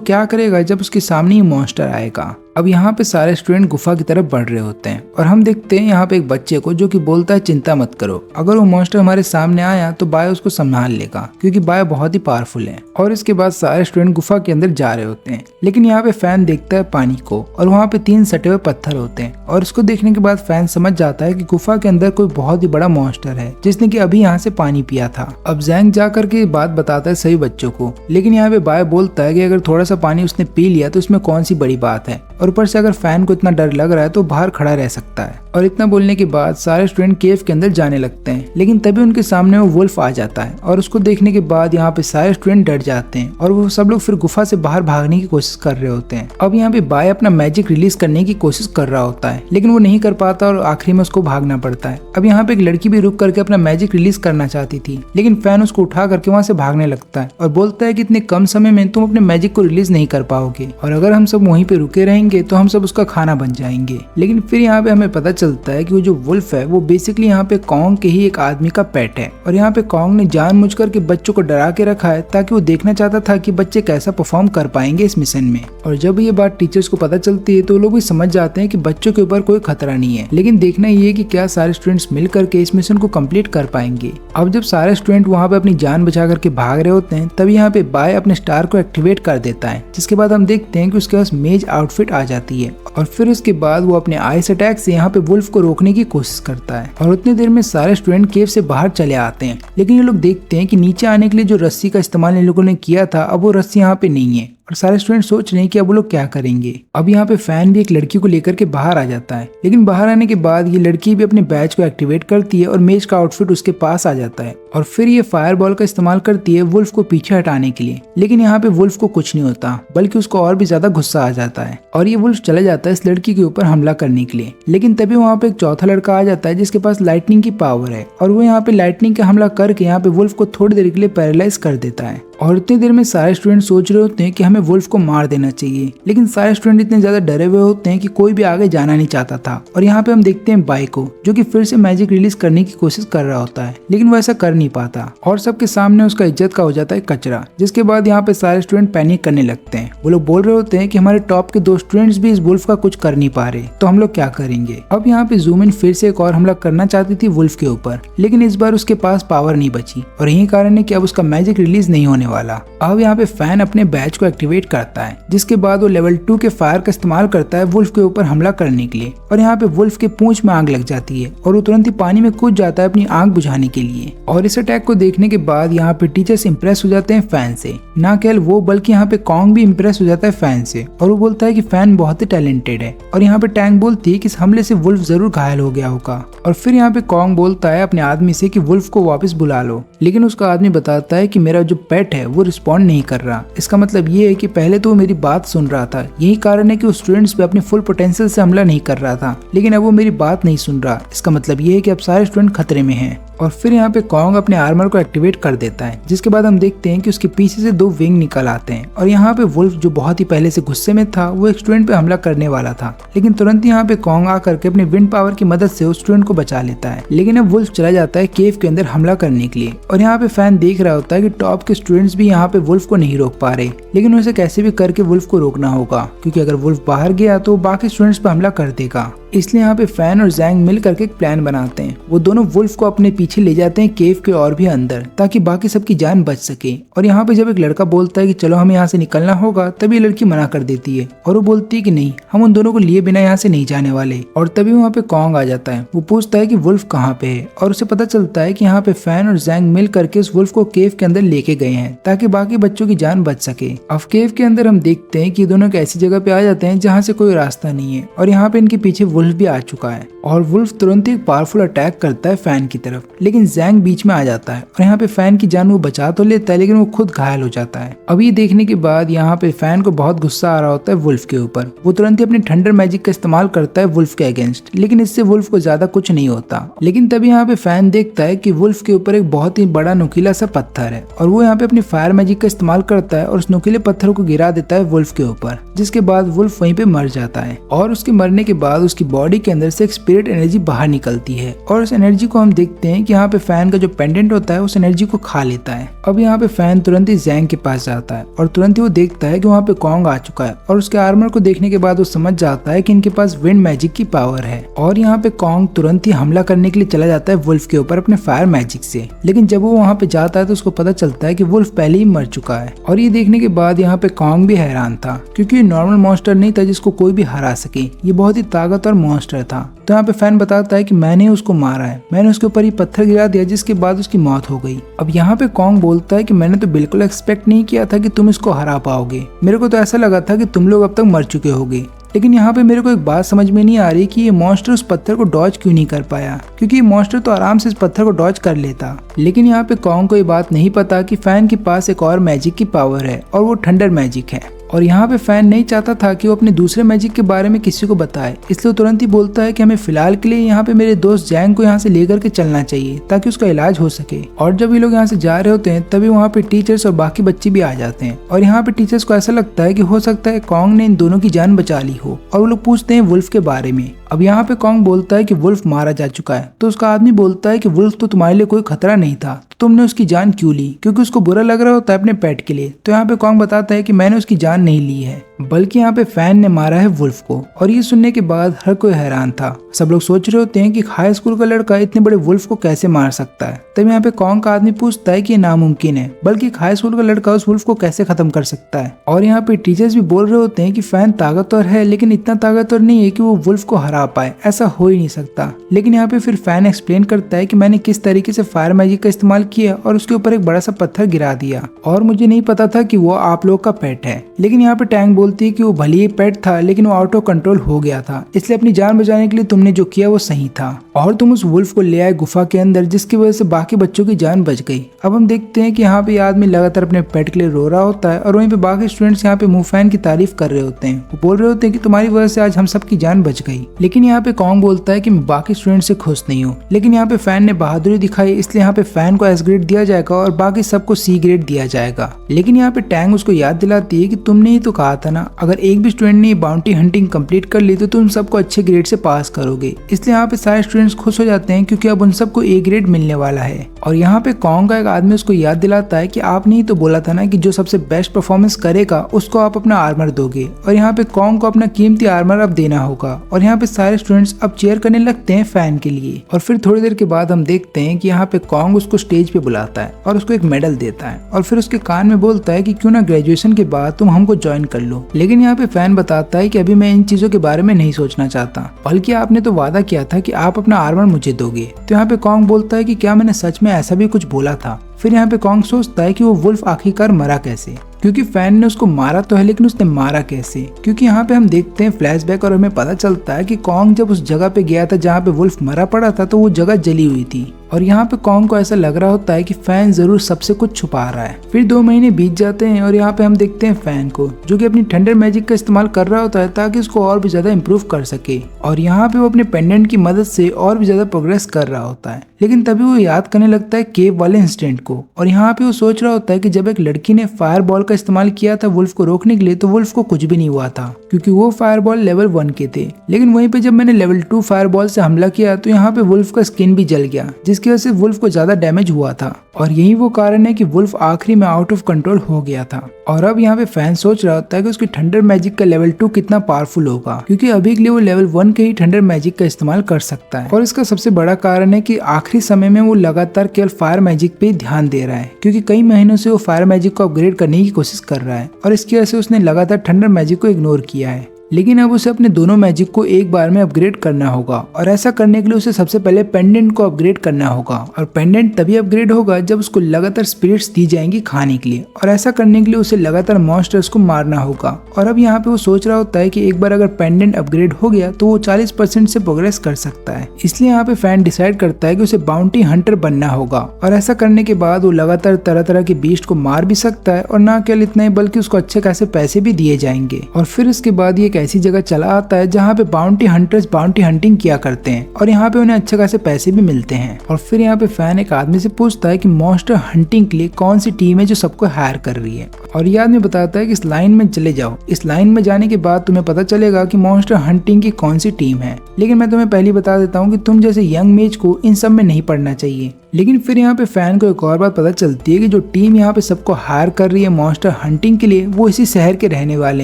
क्या करेगा जब उसके सामने ही मॉन्स्टर आएगा। अब यहाँ पे सारे स्टूडेंट गुफा की तरफ बढ़ रहे होते हैं और हम देखते हैं यहाँ पे एक बच्चे को जो कि बोलता है चिंता मत करो, अगर वो मॉन्स्टर हमारे सामने आया तो बाय उसको संभाल लेगा, क्योंकि बाय बहुत ही पावरफुल है। और इसके बाद सारे स्टूडेंट गुफा के अंदर जा रहे होते हैं, लेकिन यहाँ पे फैन देखता है पानी को और वहाँ पे 3 सटे हुए पत्थर होते हैं। और इसको देखने के बाद फैन समझ जाता है कि गुफा के अंदर कोई बहुत ही बड़ा मॉन्स्टर है जिसने कि अभी यहाँ से पानी पिया था। अब जैंग जा करके बात बताता है सभी बच्चों को, लेकिन यहाँ पे बाय बोलता है कि अगर थोड़ा सा पानी उसने पी लिया तो इसमें कौन सी बड़ी बात है, और ऊपर से अगर फैन को इतना डर लग रहा है तो बाहर खड़ा रह सकता है। और इतना बोलने के बाद सारे स्टूडेंट केव के अंदर जाने लगते हैं, लेकिन तभी उनके सामने वो वुल्फ आ जाता है और उसको देखने के बाद यहाँ पे सारे स्टूडेंट डर जाते हैं और वो सब लोग फिर गुफा से बाहर भागने की कोशिश कर रहे होते हैं। अब यहाँ पे बाय अपना मैजिक रिलीज करने की कोशिश कर रहा होता है, लेकिन वो नहीं कर पाता और आखिरी में उसको भागना पड़ता है। अब यहाँ पे एक लड़की भी रुक करके अपना मैजिक रिलीज करना चाहती थी, लेकिन फैन उसको उठा करके वहाँ से भागने लगता है और बोलता है कि इतने कम समय में तुम अपने मैजिक को रिलीज नहीं कर पाओगे, और अगर हम सब वहीं पे रुके रहेंगे तो हम सब उसका खाना बन जाएंगे। लेकिन फिर यहाँ पे हमें पता चलता है कि वो जो वुल्फ है वो बेसिकली यहाँ पे कॉन्ग के ही एक आदमी का पेट है, और यहाँ पे कॉन्ग ने जानबूझकर के बच्चों को डरा के रखा है ताकि वो देखना चाहता था कि बच्चे कैसा परफॉर्म कर पाएंगे इस मिशन में। और जब ये बात टीचर्स को पता चलती है तो लोग भी समझ जाते हैं कि बच्चों के ऊपर कोई खतरा नहीं है, लेकिन देखना ये कि क्या सारे स्टूडेंट्स मिल करके इस मिशन को कंप्लीट कर पाएंगे। अब जब सारे स्टूडेंट वहाँ पे अपनी जान बचा करके भाग रहे होते हैं तभी यहाँ पे बाय अपने स्टार को एक्टिवेट कर देता है, जिसके बाद हम देखते हैं कि उसके पास मेज आउटफिट आ जाती है। और फिर उसके बाद वो अपने आइस अटैक से यहाँ पे वुल्फ को रोकने की कोशिश करता है और उतनी देर में सारे स्टूडेंट केव से बाहर चले आते हैं। लेकिन ये लोग देखते हैं कि नीचे आने के लिए जो रस्सी का इस्तेमाल इन लोगों ने किया था अब वो रस्सी यहाँ पे नहीं है, और सारे स्टूडेंट सोच रहे हैं कि अब वो लोग क्या करेंगे। अब यहाँ पे फैन भी एक लड़की को लेकर के बाहर आ जाता है, लेकिन बाहर आने के बाद ये लड़की भी अपने बैच को एक्टिवेट करती है और मेज का आउटफिट उसके पास आ जाता है, और फिर ये फायर बॉल का इस्तेमाल करती है वुल्फ को पीछे हटाने के लिए। लेकिन यहाँ पे वुल्फ को कुछ नहीं होता, बल्कि उसको और भी ज्यादा गुस्सा आ जाता है और ये वुल्फ चला जाता है इस लड़की के ऊपर हमला करने के लिए। लेकिन तभी वहाँ पे एक चौथा लड़का आ जाता है जिसके पास लाइटनिंग की पावर है, और वो यहाँ पे लाइटनिंग का हमला करके यहाँ पे वुल्फ को थोड़ी देर के लिए पैरालाइज कर देता है। और इतनी देर में सारे स्टूडेंट सोच रहे होते हैं कि हमें वुल्फ को मार देना चाहिए, लेकिन सारे स्टूडेंट इतने ज्यादा डरे हुए होते हैं कि कोई भी आगे जाना नहीं चाहता था। और यहाँ पे हम देखते हैं बाय को, जो कि फिर से मैजिक रिलीज करने की कोशिश कर रहा होता है, लेकिन वो ऐसा कर नहीं पाता और सबके सामने उसका इज्जत का हो जाता है कचरा। जिसके बाद यहाँ पे सारे स्टूडेंट पैनिक करने लगते हैं। वो लोग बोल रहे होते हैं कि हमारे टॉप के 2 स्टूडेंट्स भी इस वुल्फ का कुछ कर नहीं पा रहे, तो हम लोग क्या करेंगे। अब यहाँ पे जूम इन फिर से एक और हमला करना चाहती थी वुल्फ के ऊपर, लेकिन इस बार उसके पास पावर नहीं बची और यही कारण है कि अब उसका मैजिक रिलीज नहीं होने वाला। अब यहाँ पे फैन अपने बैच को एक्टिवेट करता है, जिसके बाद वो लेवल 2 के फायर का इस्तेमाल करता है वुल्फ के ऊपर हमला करने के लिए, और यहाँ पे वुल्फ के पूंछ में आग लग जाती है और वो तुरंत ही पानी में कूद जाता है अपनी आग बुझाने के लिए। और इस अटैक को देखने के बाद यहाँ पे टीचर्स इंप्रेस हो जाते हैं फैन से। ना केवल वो बल्कि यहाँ पे कॉन्ग भी इंप्रेस हो जाता है फैन से, और वो बोलता है कि फैन बहुत ही टैलेंटेड है। और यहाँ पे टैंक बोलती है कि इस हमले से वुल्फ जरूर घायल हो गया होगा। और फिर यहाँ पे कॉन्ग बोलता है अपने आदमी से कि वुल्फ को वापस बुला लो, लेकिन उसका आदमी बताता है कि मेरा जो पेट है वो रिस्पॉन्ड नहीं कर रहा। इसका मतलब ये है कि पहले तो वो मेरी बात सुन रहा था, यही कारण है कि वो स्टूडेंट्स पे अपने फुल पोटेंशियल से हमला नहीं कर रहा था, लेकिन अब वो मेरी बात नहीं सुन रहा। इसका मतलब ये है कि अब सारे स्टूडेंट खतरे में हैं। और फिर यहाँ पे कॉन्ग अपने आर्मर को एक्टिवेट कर देता है, जिसके बाद हम देखते हैं कि उसके पीछे से 2 विंग निकल आते हैं। और यहाँ पे वुल्फ जो बहुत ही पहले से गुस्से में था, वो एक स्टूडेंट पे हमला करने वाला था, लेकिन तुरंत यहाँ पे कॉन्ग आकर के अपने विंड पावर की मदद से उस स्टूडेंट को बचा लेता है। लेकिन अब वुल्फ चला जाता है केव के अंदर हमला करने के लिए। और यहाँ पे फैन देख रहा होता है कि टॉप के स्टूडेंट्स भी यहाँ पे वुल्फ को नहीं रोक पा रहे, लेकिन उसे कैसे भी करके वुल्फ को रोकना होगा, क्योंकि अगर वुल्फ बाहर गया तो बाकी स्टूडेंट्स पे हमला कर देगा। इसलिए यहाँ पे फैन और जैंग मिल करके एक प्लान बनाते हैं। वो दोनों वुल्फ को अपने पीछे ले जाते हैं केव के और भी अंदर, ताकि बाकी सबकी जान बच सके। और यहाँ पे जब एक लड़का बोलता है कि चलो हमें यहाँ से निकलना होगा, तभी लड़की मना कर देती है और वो बोलती है कि नहीं, हम उन दोनों को लिए बिना यहाँ से नहीं जाने वाले। और तभी वहाँ पे कॉन्ग आ जाता है। वो पूछता है कि वुल्फ कहाँ पे है, और उसे पता चलता है कि यहाँ पे फैन और जैंग मिल करके उस वुल्फ को केव के अंदर लेके गए हैं, ताकि बाकी बच्चों की जान बच सके। अब केव के अंदर हम देखते हैं कि दोनों एक ऐसी जगह पे आ जाते हैं जहाँ से कोई रास्ता नहीं है, और यहाँ पे इनके पीछे वुल्फ भी आ चुका है। और वुल्फ तुरंत एक पावरफुल अटैक करता है फैन की तरफ, लेकिन जैंग बीच में आ जाता है और यहाँ पे फैन की जान वो बचा तो लेता है, लेकिन वो खुद घायल हो जाता है। अब ये देखने के बाद यहाँ पे फैन को बहुत गुस्सा आ रहा होता है वुल्फ के ऊपर। वो तुरंत ही अपनी थंडर मैजिक का इस्तेमाल करता है वुल्फ के अगेंस्ट, लेकिन इससे वुल्फ को ज्यादा कुछ नहीं होता। लेकिन तभी यहाँ पे फैन देखता है कि वुल्फ के ऊपर एक बहुत ही बड़ा नुकीला सा पत्थर है, और वो यहाँ पे अपनी फायर मैजिक का इस्तेमाल करता है और उस नुकीले पत्थर को गिरा देता है वुल्फ के ऊपर, जिसके बाद वुल्फ वहीं पे मर जाता है। और उसके मरने के बाद उसकी बॉडी के अंदर से एक स्पिरिट एनर्जी बाहर निकलती है, और उस एनर्जी को हम देखते हैं कि यहाँ पे फैन का जो पेंडेंट होता है उस एनर्जी को खा लेता है। अब यहाँ पे फैन तुरंत ही जैंग के पास जाता है और तुरंत ही वो देखता है कि वहाँ पे कॉन्ग आ चुका है, और उसके आर्मर को देखने के बाद वो समझ जाता है कि इनके पास विंड मैजिक की पावर है। और यहाँ पे कॉन्ग तुरंत ही हमला करने के लिए चला जाता है वुल्फ के ऊपर अपने फायर मैजिक से, लेकिन जब वो वहाँ पे जाता है तो उसको पता चलता है कि वुल्फ पहले ही मर चुका है। और ये देखने के बाद यहाँ पे कॉन्ग भी हैरान था, क्योंकि ये नॉर्मल मॉन्स्टर नहीं था जिसको कोई भी हरा सके, ये बहुत ही ताकतवर मॉन्स्टर था। तो यहाँ पे फैन बताता है कि मैंने उसको मारा है, मैंने उसके ऊपर ही पत्थर गिरा दिया, जिसके बाद उसकी मौत हो गई। अब यहाँ पे कॉन्ग बोलता है कि मैंने तो बिल्कुल एक्सपेक्ट नहीं किया था कि तुम इसको हरा पाओगे, मेरे को तो ऐसा लगा था कि तुम लोग अब तक मर चुके होगे। लेकिन यहाँ पे मेरे को एक बात समझ में नहीं आ रही कि ये मॉन्स्टर उस पत्थर को डॉज क्यों नहीं कर पाया, क्योंकि ये मॉन्स्टर तो आराम से इस पत्थर को डॉज कर लेता। लेकिन यहाँ पे कॉन्ग को ये बात नहीं पता कि फैन के पास एक और मैजिक की पावर है, और वो थंडर मैजिक है। और यहाँ पे फैन नहीं चाहता था कि वो अपने दूसरे मैजिक के बारे में किसी को बताए, इसलिए वो तुरंत ही बोलता है कि हमें फिलहाल के लिए यहाँ पे मेरे दोस्त जैंग को यहाँ से लेकर के चलना चाहिए, ताकि उसका इलाज हो सके। और जब ये लोग यहाँ से जा रहे होते हैं तभी वहाँ पे टीचर्स और बाकी बच्चे भी आ जाते हैं, और यहाँ पे टीचर्स को ऐसा लगता है कि हो सकता है कॉन्ग ने इन दोनों की जान बचा ली हो, और वो लोग पूछते हैं वुल्फ के बारे में। अब यहाँ पे कॉन्ग बोलता है कि वुल्फ मारा जा चुका है, तो उसका आदमी बोलता है कि वुल्फ तो तुम्हारे लिए कोई खतरा नहीं था, तो तुमने उसकी जान क्यों ली, क्योंकि उसको बुरा लग रहा होता है अपने पेट के लिए। तो यहाँ पे कॉन्ग बताता है कि मैंने उसकी जान नहीं ली है, बल्कि यहाँ पे फैन ने मारा है वुल्फ को। और ये सुनने के बाद हर कोई हैरान था। सब लोग सोच रहे होते हैं कि हाई स्कूल का लड़का इतने बड़े वुल्फ को कैसे मार सकता है। तब यहाँ पे कॉन्ग का आदमी पूछता है कि ये नामुमकिन है, बल्कि हाई स्कूल का लड़का उस वुल्फ को कैसे खत्म कर सकता है। और यहाँ पे टीचर्स भी बोल रहे होते हैं कि फैन ताकतवर है, लेकिन इतना ताकतवर नहीं है कि वो वुल्फ को हरा पाए, ऐसा हो ही नहीं सकता। लेकिन यहाँ पे फिर फैन एक्सप्लेन करता है कि मैंने किस तरीके से फायर मैजिक का इस्तेमाल किया और उसके ऊपर एक बड़ा सा पत्थर गिरा दिया, और मुझे नहीं पता था कि वो आप लोग का पेट है। लेकिन यहाँ पे टैंग बोलती है कि वो भले ही पेट था, लेकिन वो आउट ऑफ कंट्रोल हो गया था, इसलिए अपनी जान बचाने के लिए तुमने जो किया वो सही था, और तुम उस वुल्फ को ले आए गुफा के अंदर, जिसकी वजह से बाकी बच्चों की जान बच गई। अब हम देखते हैं कि यहाँ पे आदमी लगातार अपने पेट के लिए रो रहा होता है, और वहीं पे बाकी स्टूडेंट्स यहाँ पे मुफैन की तारीफ कर रहे होते हैं। वो बोल रहे होते हैं कि तुम्हारी वजह से आज हम सबकी जान बच गई। लेकिन यहाँ पे कॉन्ग बोलता है कि मैं बाकी स्टूडेंट से खुश नहीं हूँ, लेकिन यहाँ पे फैन ने बहादुरी दिखाई, इसलिए यहाँ पे फैन को एस ग्रेड दिया जाएगा और बाकी सबको सी ग्रेड दिया जाएगा। लेकिन यहाँ पे टैंग उसको याद दिलाती है कि तुमने ही तो कहा था ना, अगर एक भी स्टूडेंट ने बाउंटी हंटिंग कंप्लीट कर ली तो तुम सबको अच्छे ग्रेड से पास करोगे। इसलिए यहाँ पे सारे स्टूडेंट्स खुश हो जाते हैं, क्योंकि अब उन सबको ए ग्रेड मिलने वाला है। और यहाँ पे कॉन्ग का एक आदमी उसको याद दिलाता है कि आपने ही तो बोला था ना कि जो सबसे बेस्ट परफॉर्मेंस करेगा उसको आप अपना आर्मर दोगे, और यहाँ पे कॉन्ग को अपना कीमती आर्मर अब देना होगा। और यहाँ पे सारे स्टूडेंट्स अब चेयर करने लगते हैं फैन के लिए। और फिर थोड़ी देर के बाद हम देखते हैं कि यहाँ पे कॉन्ग उसको स्टेज पे बुलाता है और उसको एक मेडल देता है, और फिर उसके कान में बोलता है कि क्यों ना ग्रेजुएशन के बाद तुम हमको ज्वाइन कर लो। लेकिन यहाँ पे फैन बताता है कि अभी मैं इन चीजों के बारे में नहीं सोचना चाहता, बल्कि आपने तो वादा किया था कि आप अपना आर्मर मुझे दोगे। तो यहाँ पे कॉन्ग बोलता है कि क्या मैंने सच में ऐसा भी कुछ बोला था। फिर यहाँ पे कॉन्ग सोचता है कि वो वुल्फ आखिरकार मरा कैसे, क्योंकि फैन ने उसको मारा तो है लेकिन उसने मारा कैसे। क्योंकि यहाँ पे हम देखते हैं फ्लैशबैक और हमें पता चलता है कि कॉन्ग जब उस जगह पे गया था जहाँ पे वुल्फ मरा पड़ा था तो वो जगह जली हुई थी, और यहाँ पे कॉन्ग को ऐसा लग रहा होता है कि फैन जरूर सबसे कुछ छुपा रहा है। फिर 2 महीने बीत जाते हैं और यहाँ पे हम देखते हैं फैन को जो कि अपनी थंडर मैजिक का इस्तेमाल कर रहा होता है ताकि उसको और भी ज्यादा इम्प्रूव कर सके, और यहाँ पे वो अपने पेंडेंट की मदद से और भी ज्यादा प्रोग्रेस कर रहा होता है। लेकिन तभी वो याद करने लगता है केव वाले इंसिडेंट को, और यहाँ पे वो सोच रहा होता है कि जब एक लड़की ने फायर बॉल का इस्तेमाल किया था वुल्फ को रोकने के लिए तो वुल्फ को कुछ भी नहीं हुआ था क्योंकि वो फायर बॉल लेवल 1 के थे। लेकिन वहीं पे जब मैंने लेवल 2 फायर बॉल से हमला किया तो यहाँ पे वुल्फ का स्किन भी जल गया, जिसकी वजह से वुल्फ को ज्यादा डैमेज हुआ था, और यही वो कारण है कि वुल्फ आखिरी में आउट ऑफ कंट्रोल हो गया था। और अब यहाँ पे फैन सोच रहा होता है कि उसकी थंडर मैजिक का लेवल 2 कितना पावरफुल होगा, क्योंकि अभी के लिए वो लेवल 1 के ही थंडर मैजिक का इस्तेमाल कर सकता है। और इसका सबसे बड़ा कारण है कि आखिरी समय में वो लगातार केवल फायर मैजिक पे ध्यान दे रहा है, क्योंकि कई महीनों से वो फायर मैजिक को अपग्रेड करने की कोशिश कर रहा है, और इसकी वजह से उसने लगातार थंडर मैजिक को इग्नोर किया है। लेकिन अब उसे अपने दोनों मैजिक को एक बार में अपग्रेड करना होगा, और ऐसा करने के लिए उसे सबसे पहले पेंडेंट को अपग्रेड करना होगा, और पेंडेंट तभी अपग्रेड होगा जब उसको लगातार स्पिरिट्स दी जाएंगी खाने के लिए, और ऐसा करने के लिए उसे लगातार मॉन्स्टर्स को मारना होगा। और अब यहाँ पे वो सोच रहा होता है कि एक बार अगर पेंडेंट अपग्रेड हो गया तो वो 40% से प्रोग्रेस कर सकता है। इसलिए यहाँ पे फैन डिसाइड करता है कि उसे बाउंटी हंटर बनना होगा, और ऐसा करने के बाद वो लगातार तरह तरह के बीस्ट को मार भी सकता है, और न केवल इतना ही बल्कि उसको अच्छे खासे पैसे भी दिए जाएंगे। और फिर इसके बाद ये ऐसी जगह चला आता है जहाँ पे बाउंटी हंटर्स बाउंटी हंटिंग किया करते हैं, और यहाँ पे उन्हें अच्छे खासे पैसे भी मिलते हैं। और फिर यहाँ पे फैन एक आदमी से पूछता है कि मॉन्स्टर हंटिंग के लिए कौन सी टीम है जो सबको हायर कर रही है, और ये आदमी बताता है कि इस लाइन में चले जाओ, इस लाइन में जाने के बाद तुम्हें पता चलेगा कि मॉन्स्टर हंटिंग की कौन सी टीम है। लेकिन मैं तुम्हें पहले बता देता हूँ कि तुम जैसे यंग मेज को इन सब में नहीं पढ़ना चाहिए। लेकिन फिर यहाँ पे फैन को एक और बात पता चलती है कि जो टीम यहाँ पे सबको हायर कर रही है मॉन्स्टर हंटिंग के लिए वो इसी शहर के रहने वाले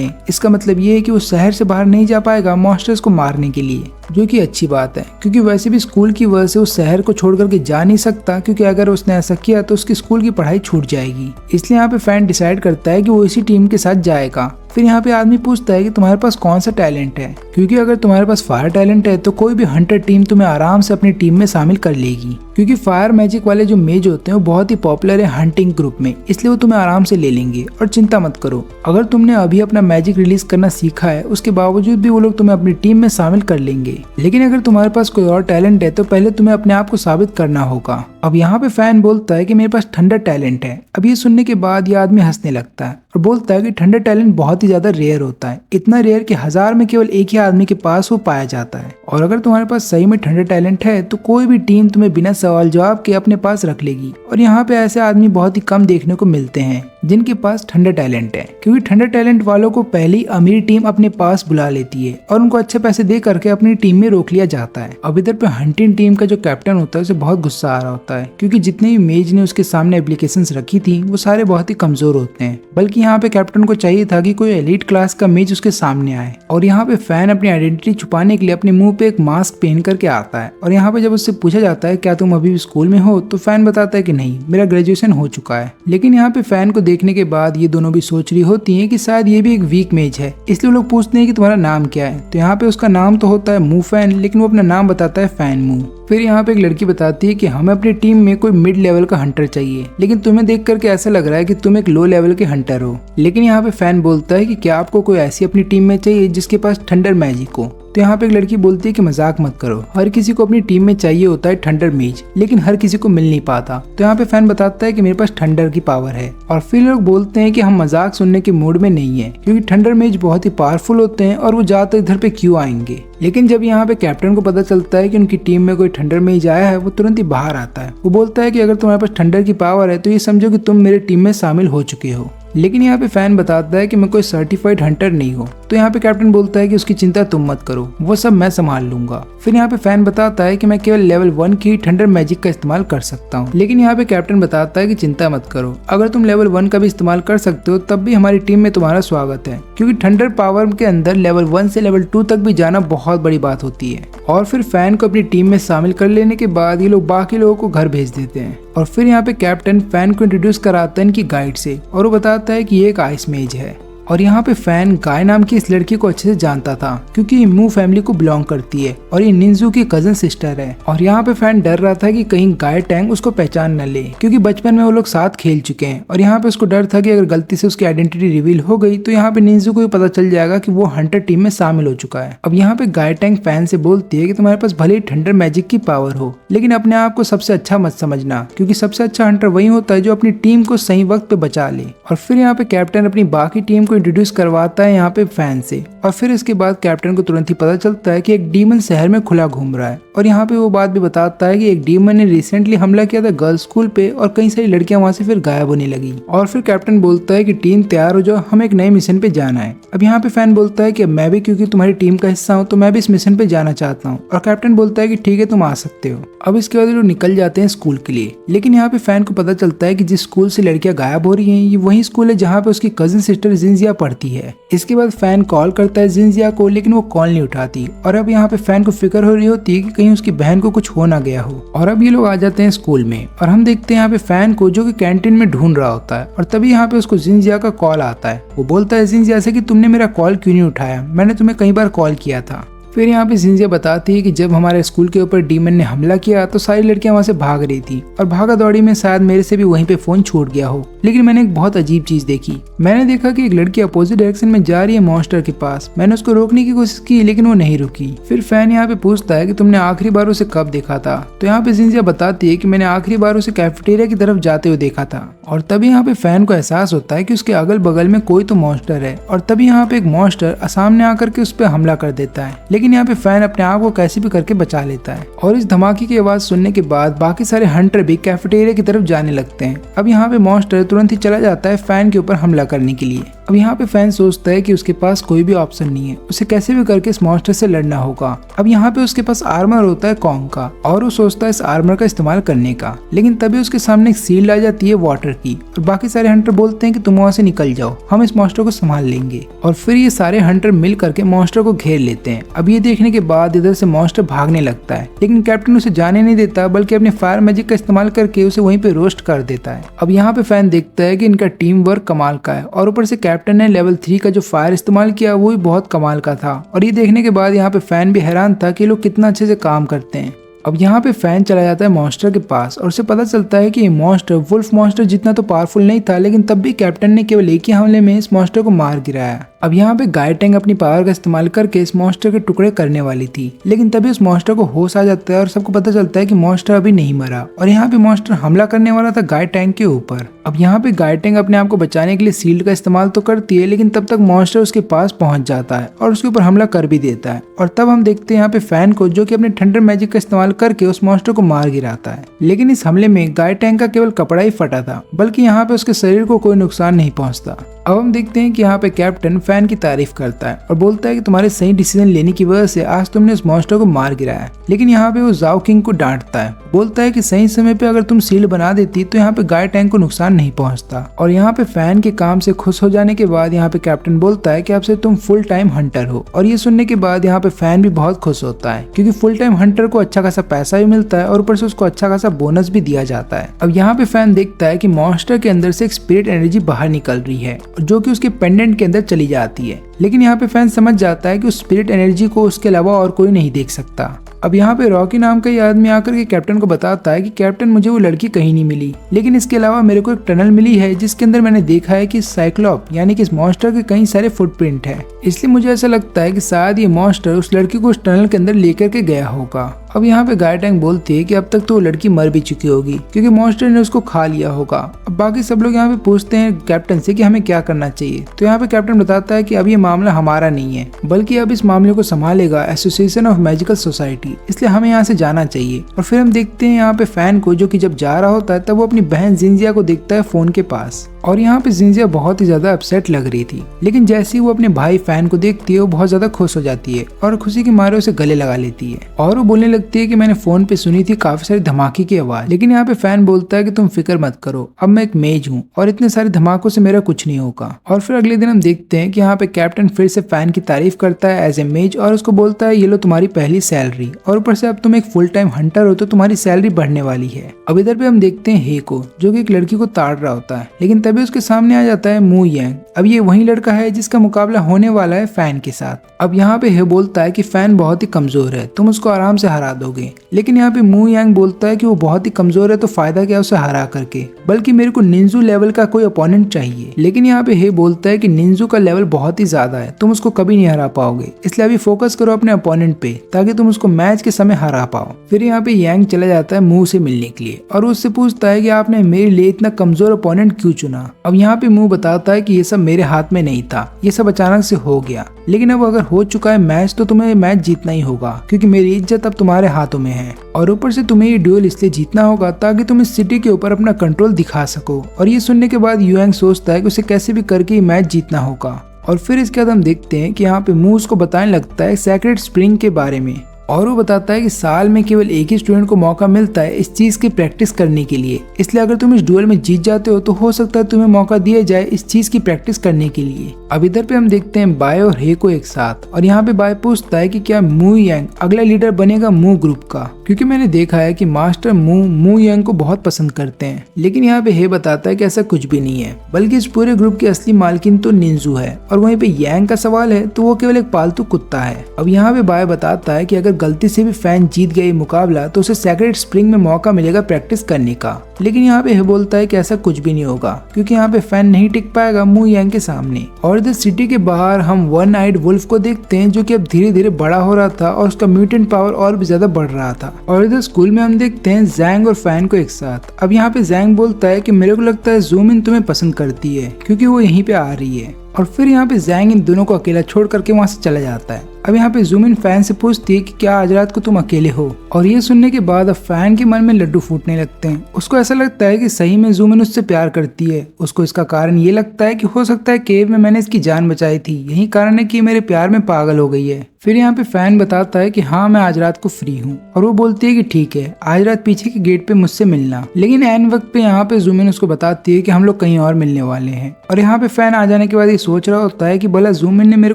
हैं। इसका मतलब ये है कि वो शहर से बाहर नहीं जा पाएगा मॉन्स्टर्स को मारने के लिए, जो कि अच्छी बात है, क्योंकि वैसे भी स्कूल की वजह से उस शहर को छोड़ करके जा नहीं सकता, क्योंकि अगर उसने ऐसा किया तो उसकी स्कूल की पढ़ाई छूट जाएगी। इसलिए यहाँ पे फैन डिसाइड करता है कि वो इसी टीम के साथ जाएगा। फिर यहाँ पे आदमी पूछता है कि तुम्हारे पास कौन सा टैलेंट है, क्योंकि अगर तुम्हारे पास फायर टैलेंट है तो कोई भी हंटर टीम तुम्हें आराम से अपनी टीम में शामिल कर लेगी, क्योंकि फायर मैजिक वाले जो मेज होते हैं वो बहुत ही पॉपुलर है हंटिंग ग्रुप में, इसलिए वो तुम्हें आराम से ले लेंगे। और चिंता मत करो, अगर तुमने अभी अपना मैजिक रिलीज करना सीखा है उसके बावजूद भी वो लोग तुम्हें अपनी टीम में शामिल कर लेंगे। लेकिन अगर तुम्हारे पास कोई और टैलेंट है तो पहले तुम्हें अपने आप को साबित करना होगा। अब यहाँ पे फैन बोलता है कि मेरे पास थंडर टैलेंट है। अब ये सुनने के बाद ये आदमी हंसने लगता है और बोलता है कि थंडर टैलेंट बहुत ही ज्यादा रेयर होता है, इतना रेयर कि 1000 में केवल एक ही आदमी के पास वो पाया जाता है। और अगर तुम्हारे पास सही में थंडर टैलेंट है तो कोई भी टीम तुम्हें बिना सवाल जवाब के अपने पास रख लेगी। और यहाँ पे ऐसे आदमी बहुत ही कम देखने को मिलते हैं जिनके पास थंडर टैलेंट है, क्योंकि थंडर टैलेंट वालों को पहली अमीर टीम अपने पास बुला लेती है और उनको अच्छे पैसे दे करके अपनी टीम में रोक लिया जाता है। अब इधर पे हंटिंग टीम का जो कैप्टन होता है उसे बहुत गुस्सा आ रहा होता है, क्योंकि जितने भी मेज ने उसके सामने एप्लीकेशंस रखी थी वो सारे बहुत ही कमजोर होते हैं। बल्कि यहाँ पे कैप्टन को चाहिए था कि कोई एलीट क्लास का मेज उसके सामने आए। और यहाँ पे फैन अपनी आइडेंटिटी छुपाने के लिए अपने मुंह पे एक मास्क पहन करके आता है। और यहाँ पे जब उससे पूछा जाता है क्या तुम अभी भी स्कूल में हो, तो फैन बताता है कि नहीं, मेरा ग्रेजुएशन हो चुका है। लेकिन यहाँ पे फैन को देखने के बाद ये दोनों भी सोच रही होती हैं कि शायद ये भी एक वीक मेज है, इसलिए वो लोग पूछते हैं कि तुम्हारा नाम क्या है। तो यहाँ पे उसका नाम तो होता है मुंह फैन, लेकिन वो अपना नाम बताता है फैन मुंह। फिर यहाँ पे एक लड़की बताती है कि हमें अपनी टीम में कोई मिड लेवल का हंटर चाहिए, लेकिन तुम्हें देख करके ऐसा लग रहा है कि तुम एक लो लेवल के हंटर हो। लेकिन यहाँ पे फैन बोलता है कि क्या आपको कोई ऐसी अपनी टीम में चाहिए जिसके पास थंडर मैजिक हो। तो यहाँ पे एक लड़की बोलती है कि मजाक मत करो, हर किसी को अपनी टीम में चाहिए होता है थंडर मेज, लेकिन हर किसी को मिल नहीं पाता। तो यहाँ पे फैन बताता है कि मेरे पास थंडर की पावर है। और फिर लोग बोलते हैं कि हम मजाक सुनने के मूड में नहीं है, क्योंकि थंडर मेज बहुत ही पावरफुल होते हैं और वो ज्यादातर इधर पे क्यों आएंगे। लेकिन जब यहाँ पे कैप्टन को पता चलता है कि उनकी टीम में कोई थंडर मेज आया है, वो तुरंत ही बाहर आता है। वो बोलता है कि अगर तुम्हारे पास थंडर की पावर है तो ये समझो कि तुम मेरे टीम में शामिल हो चुके हो। लेकिन यहाँ पे फैन बताता है कि मैं कोई सर्टिफाइड हंटर नहीं हूँ। तो यहाँ पे कैप्टन बोलता है कि उसकी चिंता तुम मत करो, वो सब मैं संभाल लूंगा। फिर यहाँ पे फैन बताता है कि मैं केवल लेवल 1 की थंडर मैजिक का इस्तेमाल कर सकता हूँ। लेकिन यहाँ पे कैप्टन बताता है कि चिंता मत करो, अगर तुम लेवल 1 का भी इस्तेमाल कर सकते हो तब भी हमारी टीम में तुम्हारा स्वागत है, क्योंकि थंडर पावर के अंदर लेवल 1 से लेवल 2 तक भी जाना बहुत बड़ी बात होती है। और फिर फैन को अपनी टीम में शामिल कर लेने के बाद ये लोग बाकी लोगों को घर भेज देते हैं। और फिर यहाँ पे कैप्टन फैन को इंट्रोड्यूस कराता है इनकी गाइड से, और वो बताता है कि ये एक आइस मेज है। और यहाँ पे फैन गाय नाम की इस लड़की को अच्छे से जानता था क्योंकि ये मू फैमिली को बिलोंग करती है और ये निंजू की कजन सिस्टर है। और यहाँ पे फैन डर रहा था कि कहीं गाय टैंग उसको पहचान न ले क्योंकि बचपन में वो लोग साथ खेल चुके हैं। और यहाँ पे उसको डर था कि अगर गलती से उसकी आइडेंटिटी रिवील हो गई तो यहाँ पे निंजू को भी पता चल जाएगा कि वो हंटर टीम में शामिल हो चुका है। अब यहाँ पे गाय टैंग फैन से बोलती है कि तुम्हारे पास भले ही थंडर मैजिक की पावर हो लेकिन अपने आप को सबसे अच्छा मत समझना क्योंकि सबसे अच्छा हंटर वही होता है जो अपनी टीम को सही वक्त पे बचा ले। और फिर यहाँ पे कैप्टन अपनी बाकी टीम को इंट्रोड्यूस करवाता है यहाँ पे फैन से। और फिर इसके बाद कैप्टन को तुरंत ही पता चलता है कि एक डीमन शहर में खुला घूम रहा है। और यहाँ पे वो बात भी बताता है कि एक डीमन ने रिसेंटली हमला किया था गर्ल्स स्कूल पे और कई सारी लड़कियां वहां से फिर गायब होने लगी। और फिर कैप्टन बोलता है कि टीम तैयार हो जाओ, हमें एक नए मिशन पे जाना है। अब यहाँ पे फैन बोलता है कि मैं भी क्योंकि तुम्हारी टीम का हिस्सा हूँ तो मैं भी इस मिशन पे जाना चाहता हूँ। और कैप्टन बोलता है कि ठीक है तुम आ सकते हो। अब इसके बाद लोग निकल जाते हैं स्कूल के लिए। लेकिन यहाँ पे फैन को पता चलता है कि जिस स्कूल से लड़कियां गायब हो रही हैं ये वही स्कूल है जहाँ पे उसकी कजिन सिस्टर जिंजिया पढ़ती है। इसके बाद फैन कॉल करता है जिंजिया को लेकिन वो कॉल नहीं उठाती। और अब यहाँ पे फैन को फिक्र हो रही होती है कि कहीं उसकी बहन को कुछ हो ना गया हो। और अब ये लोग आ जाते हैं स्कूल में और हम देखते हैं यहाँ पे फैन को जो कि कैंटीन में ढूंढ रहा होता है। और तभी यहाँ पे उसको जिंजिया का कॉल आता है। वो बोलता है जिंजिया से कि तुमने मेरा कॉल क्यों नहीं उठाया, मैंने तुम्हें कई बार कॉल किया था। फिर यहाँ पे जिंजिया बताती है कि जब हमारे स्कूल के ऊपर डीमन ने हमला किया तो सारी लड़कियां वहां से भाग रही थी और भागा दौड़ी में शायद मेरे से भी वहीं पे फोन छूट गया हो। लेकिन मैंने एक बहुत अजीब चीज देखी। मैंने देखा कि एक लड़की अपोजिट डायरेक्शन में जा रही है मॉन्स्टर के पास। मैंने उसको रोकने की कोशिश की लेकिन वो नहीं रुकी। फिर फैन यहाँ पे पूछता है कि तुमने आखिरी बार उसे कब देखा था। तो यहाँ पे जिंजिया बताती है कि मैंने आखिरी बार उसे कैफेटेरिया की तरफ जाते हुए देखा था। और तभी यहाँ पे फैन को एहसास होता है कि उसके अगल बगल में कोई तो मॉन्स्टर है। और तभी यहाँ पे एक मॉन्स्टर सामने आकर के उस पर हमला कर देता है। लेकिन यहाँ पे फैन अपने आप को कैसे भी करके बचा लेता है। और इस धमाके की आवाज सुनने के बाद बाकी सारे हंटर भी कैफेटेरिया की तरफ जाने लगते हैं। अब यहाँ पे मॉन्स्टर तुरंत ही चला जाता है फैन के ऊपर हमला करने के लिए। अब यहाँ पे फैन सोचता है कि उसके पास कोई भी ऑप्शन नहीं है, उसे कैसे भी करके इस मॉन्स्टर से लड़ना होगा। अब यहाँ पे उसके पास आर्मर होता है कॉन्ग का और वो सोचता है इस आर्मर का इस्तेमाल करने का। लेकिन तभी उसके सामने एक सील आ जाती है वाटर की और बाकी सारे हंटर बोलते हैं कि तुम वहाँ से निकल जाओ, हम इस मॉन्स्टर को संभाल लेंगे। और फिर ये सारे हंटर मिल करके मॉन्स्टर को घेर लेते हैं। अब ये देखने के बाद इधर से मॉन्स्टर भागने लगता है लेकिन कैप्टन उसे जाने नहीं देता बल्कि अपने फायर मैजिक का इस्तेमाल करके उसे वहीं पे रोस्ट कर देता है। अब यहाँ पे फैन देखता है कि इनका टीम वर्क कमाल का है और ऊपर से कैप्टन ने लेवल 3 का जो फायर इस्तेमाल किया वो भी बहुत कमाल का था। और ये देखने के बाद यहाँ पे फैन भी हैरान था कि लोग कितना अच्छे से काम करते हैं। अब यहाँ पे फैन चला जाता है मॉन्स्टर के पास और उसे पता चलता है कि ये मॉन्स्टर वुल्फ मॉन्स्टर जितना तो पावरफुल नहीं था लेकिन तब भी कैप्टन ने केवल एक ही हमले में इस मॉन्स्टर को मार गिराया। अब यहाँ पे गाय टैंग अपनी पावर का इस्तेमाल करके इस मॉन्स्टर के टुकड़े करने वाली थी लेकिन तभी उस मॉन्स्टर को होश आ जाता है और सबको पता चलता है कि मॉन्स्टर अभी नहीं मरा। और यहाँ पे मॉन्स्टर हमला करने वाला था गाय टैंग के ऊपर। अब यहाँ पे गाय टैंग अपने आप को बचाने के लिए सील्ड का इस्तेमाल तो करती है लेकिन तब तक मॉन्स्टर उसके पास पहुंच जाता है और उसके ऊपर हमला कर भी देता है। और तब हम देखते हैं यहाँ पे फैन को जो कि अपने थंडर मैजिक का इस्तेमाल करके उस मॉन्स्टर को मार गिराता है। लेकिन इस हमले में गाय टैंग का केवल कपड़ा ही फटा था बल्कि यहाँ पे उसके शरीर को कोई नुकसान नहीं पहुंचता। अब हम देखते हैं कि यहाँ पे कैप्टन फैन की तारीफ करता है और बोलता है कि तुम्हारे सही डिसीजन लेने की वजह से आज तुमने उस मॉन्स्टर को मार गिराया। लेकिन यहाँ पे वो जाओ किंग को डांटता है, बोलता है कि सही समय पे अगर तुम सील्ड बना देती तो यहाँ पे गाय टैंक को नुकसान नहीं पहुंचता। और यहाँ पे फैन के काम से खुश हो जाने के बाद यहाँ पे कैप्टन बोलता है कि अब से तुम फुल टाइम हंटर हो। और ये सुनने के बाद यहाँ पे फैन भी बहुत खुश होता है क्योंकि फुल टाइम हंटर को अच्छा खासा पैसा भी मिलता है और ऊपर से उसको अच्छा खासा बोनस भी दिया जाता है। अब यहाँ पे फैन देखता है कि मॉन्स्टर के अंदर से एक स्पिरिट एनर्जी बाहर निकल रही है जो कि उसके पेंडेंट के अंदर चली जाती है। लेकिन यहाँ पे फैन समझ जाता है कि उस स्पिरिट एनर्जी को उसके अलावा और कोई नहीं देख सकता। अब यहाँ पे रॉकी नाम का ये आदमी आकर के कैप्टन को बताता है कि कैप्टन मुझे वो लड़की कहीं नहीं मिली लेकिन इसके अलावा मेरे को एक टनल मिली है जिसके अंदर मैंने देखा है कि साइक्लोप यानी कि इस मॉन्स्टर के कई सारे फुटप्रिंट है। इसलिए मुझे ऐसा लगता है कि शायद ये मॉन्स्टर उस लड़की को उस टनल के अंदर लेकर के गया होगा। अब यहाँ पे गाय टैंक बोलती है कि अब तक तो वो लड़की मर भी चुकी होगी क्योंकि मॉन्स्टर ने उसको खा लिया होगा। अब बाकी सब लोग यहाँ पे पूछते हैं कैप्टन से कि हमें क्या करना चाहिए। तो यहाँ पे कैप्टन बताता है कि अब ये मामला हमारा नहीं है बल्कि अब इस मामले को संभालेगा एसोसिएशन ऑफ मैजिकल सोसाइटी, इसलिए हमें यहाँ से जाना चाहिए। और फिर हम देखते हैं यहाँ पे फैन को जो कि जब जा रहा होता है तब वो अपनी बहन जिंजिया को देखता है फोन के पास। और यहाँ पे जिंजिया बहुत ही ज्यादा अपसेट लग रही थी लेकिन जैसे ही वो अपने भाई फैन को देखती है वो बहुत ज्यादा खुश हो जाती है और खुशी के मारे उसे गले लगा लेती है और वो बोलने लगती है कि मैंने फोन पे सुनी थी काफी सारी धमाके की आवाज। लेकिन यहाँ पे फैन बोलता है कि तुम फिक्र मत करो, अब मैं एक मेज हूँ और इतने सारे धमाकों से मेरा कुछ नहीं होगा। और फिर अगले दिन हम देखते हैं कि यहाँ पे कैप्टन फिर से फैन की तारीफ करता है एज ए मेज और उसको बोलता है ये लो तुम्हारी पहली सैलरी और ऊपर से अब तुम एक फुल टाइम हंटर हो तो तुम्हारी सैलरी बढ़ने वाली है। अब इधर पे हम देखते हैं हे को जो कि एक लड़की को ताड़ रहा होता है लेकिन तभी तभी उसके सामने आ जाता है मू यांग। अब ये वही लड़का है जिसका मुकाबला होने वाला है फैन के साथ। अब यहाँ पे हे बोलता है कि फैन बहुत ही कमजोर है, तुम उसको आराम से हरा दोगे। लेकिन यहाँ पे मू यांग बोलता है कि वो बहुत ही कमजोर है तो फायदा क्या उसे हरा करके, बल्कि मेरे को निंजू लेवल का कोई अपोनेंट चाहिए। लेकिन यहाँ पे हे बोलता है कि निंजू का लेवल बहुत ही ज्यादा है, तुम उसको कभी नहीं हरा पाओगे, इसलिए अभी फोकस करो अपने अपोनेंट पे ताकि तुम उसको मैच के समय हरा पाओ। फिर यहाँ पे यांग चला जाता है मू से मिलने के लिए और उससे पूछता है कि आपने मेरे लिए इतना कमजोर अपोनेंट क्यों चुना। अब यहाँ पे मू बताता है कि ये सब मेरे हाथ में नहीं था, ये सब अचानक से हो गया, लेकिन अब अगर हो चुका है मैच तो तुम्हें मैच जीतना ही होगा क्योंकि मेरी इज्जत अब तुम्हारे हाथों में है। और ऊपर से तुम्हें ये ड्यूल इसलिए जीतना होगा ताकि तुम इस सिटी के ऊपर अपना कंट्रोल दिखा सको। और ये सुनने के बाद युएंग सोचता है कि उसे कैसे भी करके ये मैच जीतना होगा। और फिर इसके बाद हम देखते हैं कि यहाँ पे मू उसको बताने लगता है सेक्रेट स्प्रिंग के बारे में, और वो बताता है कि साल में केवल एक ही स्टूडेंट को मौका मिलता है इस चीज की प्रैक्टिस करने के लिए, इसलिए अगर तुम इस डुएल में जीत जाते हो तो हो सकता है तुम्हें मौका दिया जाए इस चीज की प्रैक्टिस करने के लिए। अब इधर पे हम देखते हैं बाय और हे को एक साथ, और यहाँ पे बाय पूछता है कि क्या मू यांग अगला लीडर बनेगा मू ग्रुप का, क्योंकि मैंने देखा है कि मास्टर मू यांग को बहुत पसंद करते हैं। लेकिन यहाँ पे हे बताता है कि ऐसा कुछ भी नहीं है, बल्कि इस पूरे ग्रुप की असली मालकिन तो निंजू है, और वहीं पे यांग का सवाल है तो वो केवल एक पालतू कुत्ता है। अब यहाँ पे बाय बताता है कि अगर गलती से भी फैन जीत गए मुकाबला तो उसे सेक्रेट स्प्रिंग में मौका मिलेगा प्रैक्टिस करने का। लेकिन यहाँ पे हे बोलता है कि ऐसा कुछ भी नहीं होगा क्योंकि यहाँ पे फैन नहीं टिक पाएगा मू यांग के सामने। और इधर सिटी के बाहर हम वन आइड वुल्फ को देखते हैं जो कि अब धीरे धीरे बड़ा हो रहा था और उसका म्यूटेंट पावर और भी ज्यादा बढ़ रहा था। और इधर स्कूल में हम देखते हैं जैंग और फैन को एक साथ। अब यहाँ पे जैंग बोलता है कि मेरे को लगता है ज़ूमिन तुम्हें पसंद करती है क्योंकि वो यहीं पे आ रही है। और फिर यहाँ पे जैंग इन दोनों को अकेला छोड़ करके वहाँ से चला जाता है। अब यहाँ पे ज़ूमिन फैन से पूछती है कि क्या आज रात को तुम अकेले हो, और ये सुनने के बाद अब फैन के मन में लड्डू फूटने लगते हैं। उसको ऐसा लगता है कि सही में ज़ूमिन उससे प्यार करती है। उसको इसका कारण ये लगता है कि हो सकता है केव में मैंने इसकी जान बचाई थी, यही कारण है कि मेरे प्यार में पागल हो गई है। फिर यहाँ पे फैन बताता है कि हाँ मैं आज रात को फ्री हूँ, और वो बोलती है कि ठीक है आज रात पीछे के गेट पे मुझसे मिलना। लेकिन एन वक्त पे यहाँ पे ज़ूमिन उसको बताती है कि हम लोग कहीं और मिलने वाले हैं। और यहाँ पे फैन आ जाने के बाद ये सोच रहा होता है कि भला ज़ूमिन ने मेरे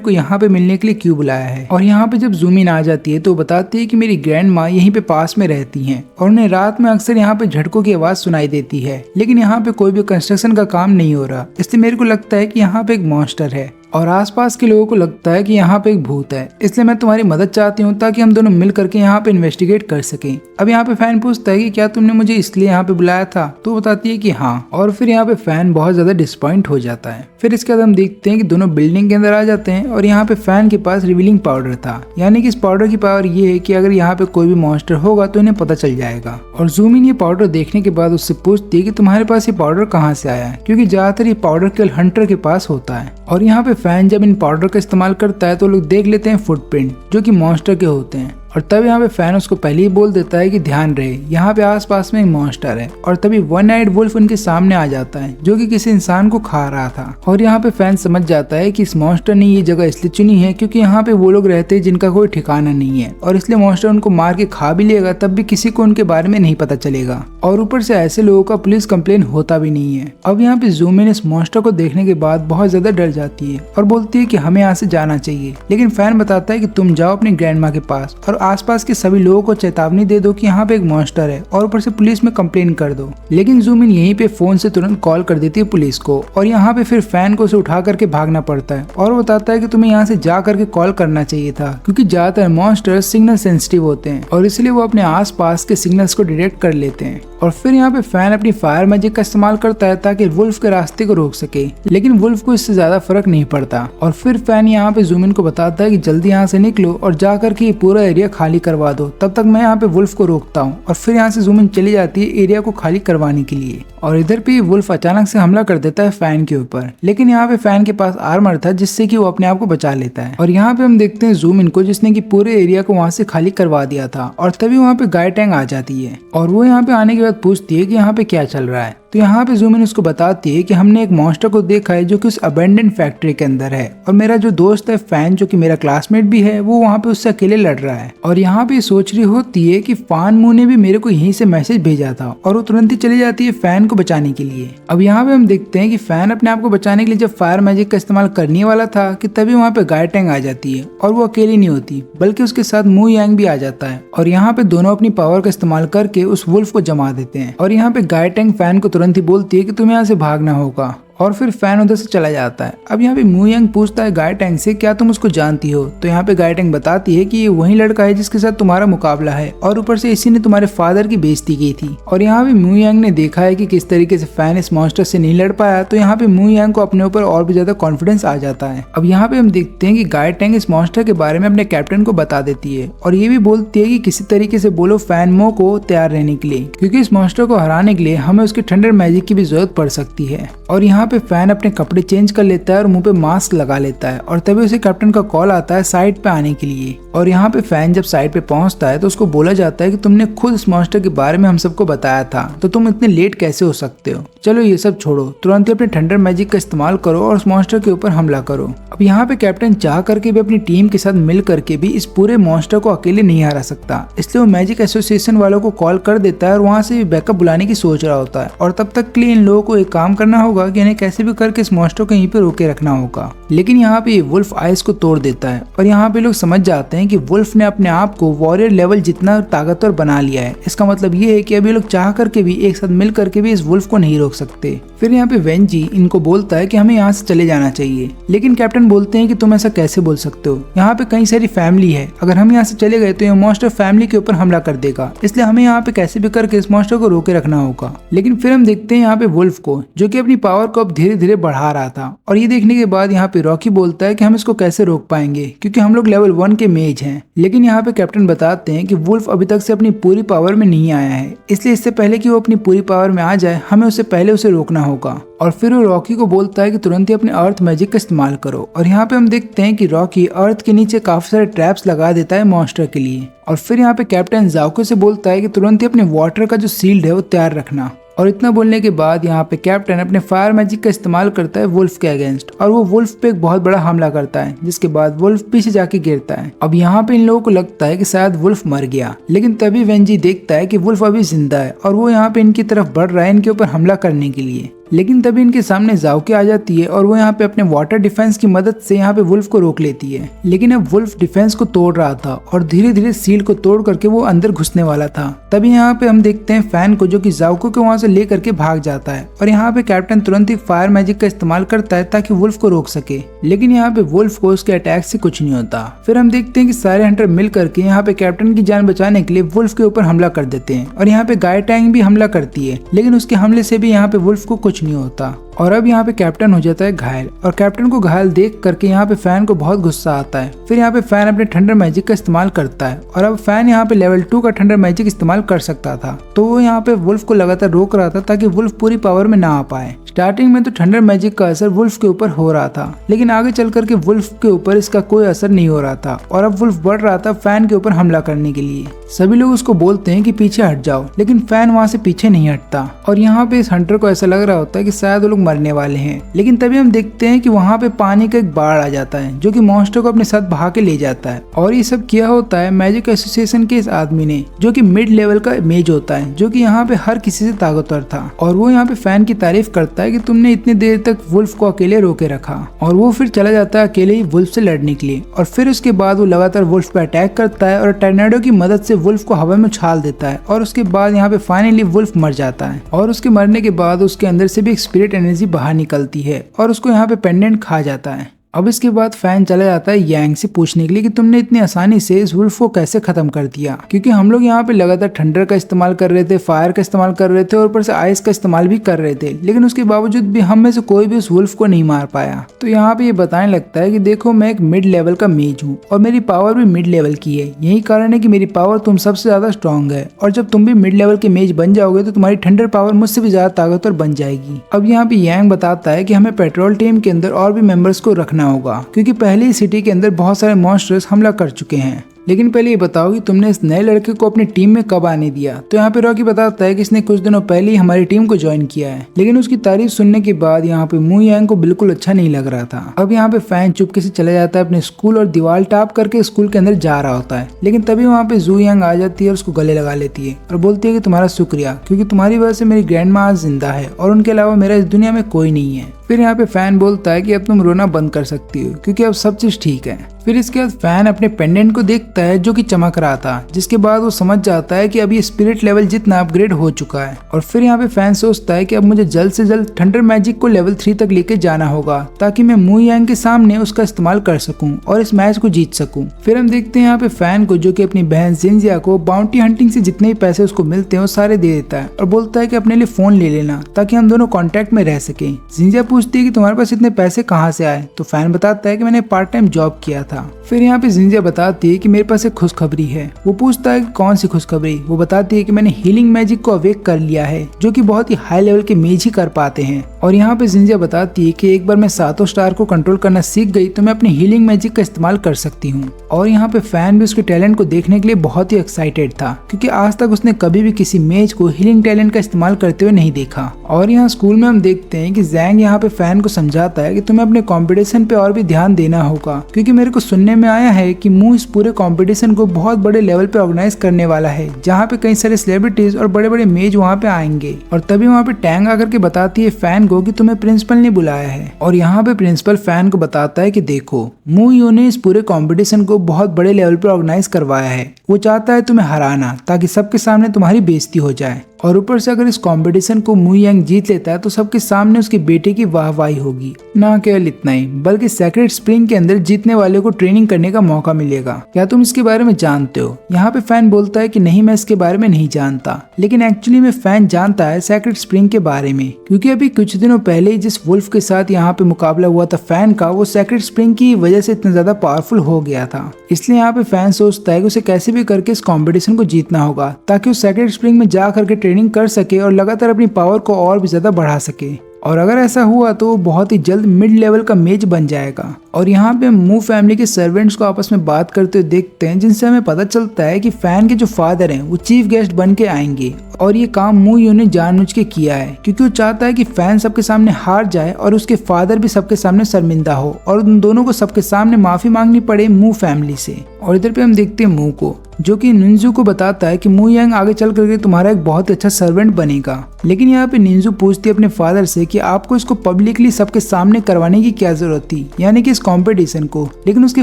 को यहाँ पे मिलने के लिए क्यों बुलाया है। और यहाँ पे जब ज़ूमिन आ जाती है तो बताती है कि मेरी ग्रैंड माँ यहीं पे पास में रहती हैं और उन्हें रात में अक्सर यहाँ पे झटकों की आवाज सुनाई देती है, लेकिन यहाँ पे कोई भी कंस्ट्रक्शन का काम नहीं हो रहा, इसलिए मेरे को लगता है कि यहाँ पे एक मॉन्स्टर है और आसपास के लोगों को लगता है कि यहाँ पे एक भूत है, इसलिए मैं तुम्हारी मदद चाहती हूँ ताकि हम दोनों मिल करके यहाँ पे इन्वेस्टिगेट कर सकें। अब यहाँ पे फैन पूछता है कि क्या तुमने मुझे इसलिए यहाँ पे बुलाया था, तो बताती है कि हाँ। और फिर यहाँ पे फैन बहुत ज्यादा डिसपॉइंट हो जाता है। फिर इसके बाद हम देखते हैं कि दोनों बिल्डिंग के अंदर आ जाते हैं और यहाँ पे फैन के पास रिवीलिंग पाउडर था, यानी कि इस पाउडर की पावर ये है कि अगर यहाँ पे कोई भी मॉन्स्टर होगा तो इन्हें पता चल जाएगा। और ज़ूमिन ये पाउडर देखने के बाद उससे पूछती है कि तुम्हारे पास ये पाउडर कहाँ से आया है, क्योंकि ज्यादातर ये पाउडर केवल हंटर के पास होता है। और यहाँ पे फैन जब इन पाउडर का इस्तेमाल करता है तो लोग देख लेते हैं फुटप्रिंट जो कि मॉन्स्टर के होते हैं। और तब यहाँ पे फैन उसको पहले ही बोल देता है कि ध्यान रहे यहाँ पे आसपास में एक मॉन्स्टर है। और तभी वन आइड वुल्फ उनके सामने आ जाता है जो कि किसी इंसान को खा रहा था। और यहाँ पे फैन समझ जाता है कि इस मॉन्स्टर ने ये जगह इसलिए चुनी है क्योंकि यहाँ पे वो लोग रहते हैं जिनका कोई ठिकाना नहीं है, और इसलिए मॉन्स्टर उनको मार के खा भी लेगा तब भी किसी को उनके बारे में नहीं पता चलेगा। और ऊपर से ऐसे लोगों का पुलिस कंप्लेन होता भी नहीं है। अब यहाँ पे ज़ूमिन इस मॉन्स्टर को देखने के बाद बहुत ज्यादा डर जाती है और बोलती है कि हमें यहाँ से जाना चाहिए। लेकिन फैन बताता है कि तुम जाओ अपनी ग्रैंड माँ के पास और आसपास के सभी लोगों को चेतावनी दे दो कि यहाँ पे एक मॉन्स्टर है और ऊपर से पुलिस में कंप्लेन कर दो। लेकिन ज़ूमिन यहीं पे फोन से तुरंत कॉल कर देती है पुलिस को, और यहाँ पे फिर फैन को उसे उठा करके भागना पड़ता है और बताता है कि तुम्हें यहाँ से जा करके कॉल करना चाहिए था क्योंकि ज्यादातर मॉन्स्टर सिग्नल सेंसिटिव होते हैं और इसलिए वो अपने आसपास के सिग्नल्स को डिटेक्ट कर लेते हैं। और फिर यहाँ पे फैन अपनी फायर मैजिक का इस्तेमाल करता है ताकि वुल्फ के रास्ते को रोक सके, लेकिन वुल्फ को इससे ज्यादा फर्क नहीं पड़ता। और फिर फैन यहाँ पे ज़ूमिन को बताता है कि जल्दी यहाँ से निकलो और जाकर के पूरा एरिया खाली करवा दो, तब तक मैं यहाँ पे वुल्फ को रोकता हूँ। और फिर यहाँ से ज़ूमिन चली जाती है एरिया को खाली करवाने के लिए। और इधर पे वुल्फ अचानक से हमला कर देता है फैन के ऊपर, लेकिन यहाँ पे फैन के पास आर्मर था जिससे कि वो अपने आप को बचा लेता है। और यहाँ पे हम देखते हैं ज़ूमिन को जिसने कि पूरे एरिया को वहाँ से खाली करवा दिया था। और तभी वहाँ पे गाय टैंग आ जाती है और वो यहाँ पे आने के बाद पूछती है कि यहाँ पे क्या चल रहा है। तो यहाँ पे ज़ूमिन उसको बताती है कि हमने एक मॉन्स्टर को देखा है जो कि उस अबेंडेंट फैक्ट्री के अंदर है, और मेरा जो दोस्त है फैन जो कि मेरा क्लासमेट भी है वो वहाँ पे उससे अकेले लड़ रहा है। और यहाँ पे सोच रही होती है कि फान मू ने भी मेरे को यहीं से मैसेज भेजा था, और वो तुरंत ही चली जाती है फैन को बचाने के लिए। अब यहाँ पे हम देखते हैं कि फैन अपने आप को बचाने के लिए जब फायर मैजिक का इस्तेमाल करने वाला था कि तभी वहाँ पे गाय टैंग आ जाती है, और वो अकेली नहीं होती बल्कि उसके साथ मू यांग भी आ जाता है। और यहाँ पे दोनों अपनी पावर का इस्तेमाल करके उस वुल्फ को जमा देते हैं। और यहाँ पे गाय टैंग फैन को तुरंत ही बोलती है कि तुम्हें यहाँ से भागना होगा। और फिर फैन उधर से चला जाता है। अब यहाँ पे मू यांग पूछता है गाय टैंग से, क्या तुम उसको जानती हो? तो यहाँ पे गाय टैंग बताती है कि ये वही लड़का है जिसके साथ तुम्हारा मुकाबला है और ऊपर से इसी ने तुम्हारे फादर की बेइज्जती की थी। और यहाँ पे मू यांग ने देखा है कि किस तरीके से फैन इस मॉन्स्टर से नहीं लड़ पाया, तो यहाँ पे मू यांग को अपने ऊपर और भी ज्यादा कॉन्फिडेंस आ जाता है। अब यहाँ पे हम देखते हैं कि गाय टैंग इस मॉन्स्टर के बारे में अपने कैप्टन को बता देती है और ये भी बोलती है कि किसी तरीके से बोलो फैन मो को तैयार रहने के लिए, क्योंकि इस मॉन्स्टर को हराने के लिए हमें उसके थंडर मैजिक की भी जरूरत पड़ सकती है। और यहाँ पे फैन अपने कपड़े चेंज कर लेता है और मुंह पे मास्क लगा लेता है और तभी उसे कैप्टन का कॉल आता है साइड पे आने के लिए। और यहाँ पे फैन जब साइड पे पहुंचता है तो उसको बोला जाता है कि तुमने खुद इस मॉन्स्टर के बारे में हम सबको बताया था, तो तुम इतने लेट कैसे हो सकते हो? चलो ये सब छोड़ो, तुरंत ही अपने थंडर मैजिक का इस्तेमाल करो और उस मॉन्स्टर के ऊपर हमला करो। अब यहाँ पे कैप्टन चाह करके भी अपनी टीम के साथ मिल करके भी इस पूरे मॉन्स्टर को अकेले नहीं हरा सकता, इसलिए वो मैजिक एसोसिएशन वालों को कॉल कर देता है और वहाँ से बैकअप बुलाने की सोच रहा होता है। और तब तक के लिए इन लोगों को एक काम करना होगा कि इन्हें कैसे भी करके इस मॉन्स्टर को यहीं पे रोके रखना होगा। लेकिन यहाँ पे ये वुल्फ आइस को तोड़ देता है और यहाँ पे लोग समझ जाते हैं कि वुल्फ ने अपने आप को वॉरियर लेवल जितना ताकतवर बना लिया है। इसका मतलब ये है कि अभी लोग चाह करके भी एक साथ मिल करके भी इस वुल्फ को नहीं रोक सकते। फिर यहाँ पे वेंजी इनको बोलता है कि हमें यहाँ से चले जाना चाहिए, लेकिन कैप्टन बोलते हैं कि तुम ऐसा कैसे बोल सकते हो, यहाँ पे कई सारी फैमिली है, अगर हम यहाँ से चले गए तो ये मॉन्स्टर फैमिली के ऊपर हमला कर देगा, इसलिए हमें यहाँ पे कैसे भी करके इस मॉन्स्टर को रोके रखना होगा। लेकिन फिर हम देखते हैं यहाँ पे वुल्फ को, जो कि अपनी पावर को अब धीरे धीरे बढ़ा रहा था। और ये देखने के बाद यहाँ पे रॉकी बोलता है कि हम इसको कैसे रोक पाएंगे, क्योंकि हम लोग लेवल 1 के मेज हैं। लेकिन यहाँ पे कैप्टन बताते हैं कि वुल्फ अभी तक से अपनी पूरी पावर में नहीं आया है, इसलिए इससे पहले कि वो अपनी पूरी पावर में आ जाए हमें उससे पहले उसे रोकना होगा। और फिर वो रॉकी को बोलता है कि तुरंत ही अपने अर्थ मैजिक का इस्तेमाल करो। और यहाँ पे हम देखते हैं कि रॉकी अर्थ के नीचे काफी सारे ट्रैप्स लगा देता है मॉन्स्टर के लिए। और फिर यहाँ पे कैप्टन जाओको से बोलता है कि तुरंत ही अपने वाटर का जो शील्ड है वो तैयार रखना। और इतना बोलने के बाद यहाँ पे कैप्टन अपने फायर मैजिक का इस्तेमाल करता है वुल्फ के अगेंस्ट और वो वुल्फ पे एक बहुत बड़ा हमला करता है, जिसके बाद वुल्फ पीछे जाके गिरता है। अब यहाँ पे इन लोगों को लगता है कि शायद वुल्फ मर गया, लेकिन तभी वेंजी देखता है कि वुल्फ अभी जिंदा है और वो यहाँ पे इनकी तरफ बढ़ रहा है इनके ऊपर हमला करने के लिए। लेकिन तभी इनके सामने जाओके आ जाती है और वो यहाँ पे अपने वाटर डिफेंस की मदद से यहाँ पे वुल्फ को रोक लेती है। लेकिन अब वुल्फ डिफेंस को तोड़ रहा था और धीरे धीरे सील को तोड़ करके वो अंदर घुसने वाला था। तभी यहाँ पे हम देखते हैं फैन को, जो कि जाओको को वहाँ से ले करके भाग जाता है। और यहाँ पे कैप्टन तुरंत ही फायर मैजिक का इस्तेमाल करता है ताकि वुल्फ को रोक सके, लेकिन यहाँ पे वुल्फ को उसके अटैक से कुछ नहीं होता। फिर हम देखते हैं कि सारे हंटर मिल करके यहाँ पे कैप्टन की जान बचाने के लिए वुल्फ के ऊपर हमला कर देते हैं। और यहाँ पे गाय टैंग भी हमला करती है, लेकिन उसके हमले से भी यहाँ पे वुल्फ को कुछ नहीं होता। और अब यहाँ पे कैप्टन हो जाता है घायल और कैप्टन को घायल देख करके यहाँ पे फैन को बहुत गुस्सा आता है। फिर यहाँ पे फैन अपने थंडर मैजिक का इस्तेमाल करता है और अब फैन यहाँ पे लेवल 2 का थंडर मैजिक इस्तेमाल कर सकता था, तो वो यहाँ पे वुल्फ को लगातार रोक रहा था ताकि वुल्फ पूरी पावर में ना आ पाए। स्टार्टिंग में तो थंडर मैजिक का असर वुल्फ के ऊपर हो रहा था, लेकिन आगे चल करके वुल्फ के ऊपर इसका कोई असर नहीं हो रहा था और अब वुल्फ बढ़ रहा था फैन के ऊपर हमला करने के लिए। सभी लोग उसको बोलते हैं कि पीछे हट जाओ, लेकिन फैन वहाँ से पीछे नहीं हटता। और यहाँ पे इस हंटर को ऐसा लग रहा होता है कि शायद वो लोग मरने वाले हैं, लेकिन तभी हम देखते हैं कि वहाँ पे पानी का एक बाढ़ आ जाता है जो कि मॉन्स्टर को अपने साथ बहा के ले जाता है। और ये सब किया होता है मैजिक एसोसिएशन के इस आदमी ने, जो कि मिड लेवल का मेज होता है, जो कि यहाँ पे हर किसी से ताकतवर था। और वो यहाँ पे फैन की तारीफ करता है कि तुमने इतनी देर तक वुल्फ को अकेले रोके रखा। और वो फिर चला जाता है अकेले ही वुल्फ से लड़ने के लिए। और फिर उसके बाद वो लगातार वुल्फ पे अटैक करता है और टर्नेडो की मदद से वुल्फ को हवा में उछाल देता है। और उसके बाद यहाँ पे फाइनली वुल्फ मर जाता है और उसके मरने के बाद उसके अंदर से भी एक स्पिरिट एनर्जी बाहर निकलती है और उसको यहाँ पे पेंडेंट खा जाता है। अब इसके बाद फैन चला जाता है यांग से पूछने के लिए कि तुमने इतनी आसानी से इस वुल्फ को कैसे खत्म कर दिया, क्योंकि हम लोग यहाँ पे लगातार थंडर का इस्तेमाल कर रहे थे, फायर का इस्तेमाल कर रहे थे और ऊपर से आइस का इस्तेमाल भी कर रहे थे, लेकिन उसके बावजूद भी हम में से कोई भी उस वुल्फ को नहीं मार पाया। तो यहाँ पे ये बताने लगता है कि देखो मैं एक मिड लेवल का मेज हूँ और मेरी पावर भी मिड लेवल की है, यही कारण है कि मेरी पावर तुम सबसे ज्यादा स्ट्रॉन्ग है। और जब तुम भी मिड लेवल के मेज बन जाओगे तो तुम्हारी थंडर पावर मुझसे भी ज्यादा ताकतवर बन जाएगी। अब यहाँ पे यांग बताता है कि हमें पेट्रोल टीम के अंदर और भी मेंबर्स को रखना होगा, क्योंकि पहले ही सिटी के अंदर बहुत सारे मॉन्स्टर्स हमला कर चुके हैं। लेकिन पहले ये बताओ कि तुमने इस नए लड़के को अपनी टीम में कब आने दिया। तो यहाँ पे रॉकी बताता है कि इसने कुछ दिनों पहले ही हमारी टीम को ज्वाइन किया है, लेकिन उसकी तारीफ सुनने के बाद यहाँ पे मू यांग को बिल्कुल अच्छा नहीं लग रहा था। अब यहाँ पे फैन चुपके से चला जाता है अपने स्कूल और दीवार टाप करके स्कूल के अंदर जा रहा होता है, लेकिन तभी वहाँ पे जू यांग आ जाती है और उसको गले लगा लेती है और बोलती है कि तुम्हारा शुक्रिया, क्योंकि तुम्हारी वजह से मेरी ग्रैंड माँ आज जिंदा है और उनके अलावा मेरा इस दुनिया में कोई नहीं है। फिर यहाँ पे फैन बोलता है कि अब तुम रोना बंद कर सकती हो, क्योंकि अब सब चीज ठीक है। फिर इसके बाद फैन अपने पेंडेंट को देखता है जो कि चमक रहा था, जिसके बाद वो समझ जाता है कि अब ये स्पिरिट लेवल जितना अपग्रेड हो चुका है। और फिर यहाँ पे फैन सोचता है कि अब मुझे जल्द से जल्द थंडर मैजिक को लेवल 3 तक लेके जाना होगा ताकि मैं मू यांग के सामने उसका इस्तेमाल कर सकूं और इस मैच को जीत सकूं। फिर हम देखते हैं यहाँ पे फैन को, जो कि अपनी बहन जिंजिया को बाउंटी हंटिंग से जितने भी पैसे उसको मिलते हैं वो सारे दे देता है और बोलता है कि अपने लिए फोन ले लेना ताकि हम दोनों कॉन्टेक्ट में रह सके। जिंजिया पूछती है कि तुम्हारे पास इतने पैसे कहाँ से आए, तो फैन बताता है कि मैंने पार्ट टाइम जॉब किया था। फिर यहाँ पे जिंजिया बताती है कि मेरे पास एक खुशखबरी है। वो पूछता है कि कौन सी खुशखबरी। वो बताती है कि मैंने हीलिंग मैजिक को अवेक कर लिया है, जो कि बहुत ही हाई लेवल के मेज ही कर पाते हैं। और यहाँ पे जिंजिया बताती है कि एक बार मैं 7 स्टार को कंट्रोल करना सीख गई तो मैं अपने हीलिंग मैजिक का इस्तेमाल कर सकती हूँ। और यहाँ पे फैन भी उसके टैलेंट को देखने के लिए बहुत ही एक्साइटेड था, क्योंकि आज तक उसने कभी भी किसी मेज को हीलिंग टैलेंट का इस्तेमाल करते हुए नहीं देखा। और यहाँ स्कूल में हम देखते हैं कि जैंग यहाँ पे फैन को समझाता है कि तुम्हें अपने कंपटीशन पे और भी ध्यान देना होगा, क्योंकि मेरे को सुनने में आया है कि मू इस पूरे कंपटीशन को बहुत बड़े लेवल पे ऑर्गेनाइज करने वाला है, जहाँ पे कई सारे सेलिब्रिटीज और बड़े बड़े मेज वहाँ पे आएंगे। और तभी वहाँ पे टैंग आकर के बताती है फैन को कि तुम्हें प्रिंसिपल ने बुलाया है। और यहाँ पे प्रिंसिपल फैन को बताता है कि देखो, मू यू ने इस पूरे कंपटीशन को बहुत बड़े लेवल पे ऑर्गेनाइज करवाया है। वो चाहता है तुम्हें हराना ताकि सबके सामने तुम्हारी बेइज्जती हो जाए। और ऊपर से अगर इस कंपटीशन को मू यांग जीत लेता है तो सबके सामने उसके बेटे की वाहवाही होगी। ना केवल इतना ही, बल्कि सेक्रेट स्प्रिंग के अंदर जीतने वाले को ट्रेनिंग करने का मौका मिलेगा। क्या तुम इसके बारे में जानते हो? यहाँ पे फैन बोलता है कि नहीं, मैं इसके बारे में नहीं जानता। लेकिन एक्चुअली में फैन जानता है सेक्रेट स्प्रिंग के बारे में, क्योंकि अभी कुछ दिनों पहले ही जिस वुल्फ के साथ यहाँ पे मुकाबला हुआ था फैन का, वो सेक्रेट स्प्रिंग की वजह से इतना ज्यादा पावरफुल हो गया था। इसलिए यहाँ पे फैन सोचता है कि उसे कैसे भी करके इस कॉम्पिटिशन को जीतना होगा ताकि उस सेक्रेट स्प्रिंग में जा करके ट्रेनिंग कर सके और लगातार अपनी पावर को और भी ज्यादा बढ़ा सके। और अगर ऐसा हुआ तो वो बहुत ही जल्द मिड लेवल का मेज बन जाएगा। और यहाँ पे मू फैमिली के सर्वेंट्स को आपस में बात करते हुए देखते हैं, जिनसे हमें पता चलता है कि फैन के जो फादर हैं वो चीफ गेस्ट बन के आएंगे। और ये काम मू यू ने जानबूझ के किया है, क्योंकि वो चाहता है कि फैन सबके सामने हार जाए और उसके फादर भी सबके सामने शर्मिंदा हो और उन दोनों को सबके सामने माफी मांगनी पड़े मू फैमिली से। और इधर पे हम देखते हैं मू को, जो कि निंजू को बताता है कि मू यांग आगे चल करके तुम्हारा एक बहुत अच्छा सर्वेंट बनेगा। लेकिन यहाँ पे निंजू पूछती है अपने फादर से कि आपको इसको पब्लिकली सबके सामने करवाने की क्या जरूरत थी, यानी कि इस कंपटीशन को। लेकिन उसके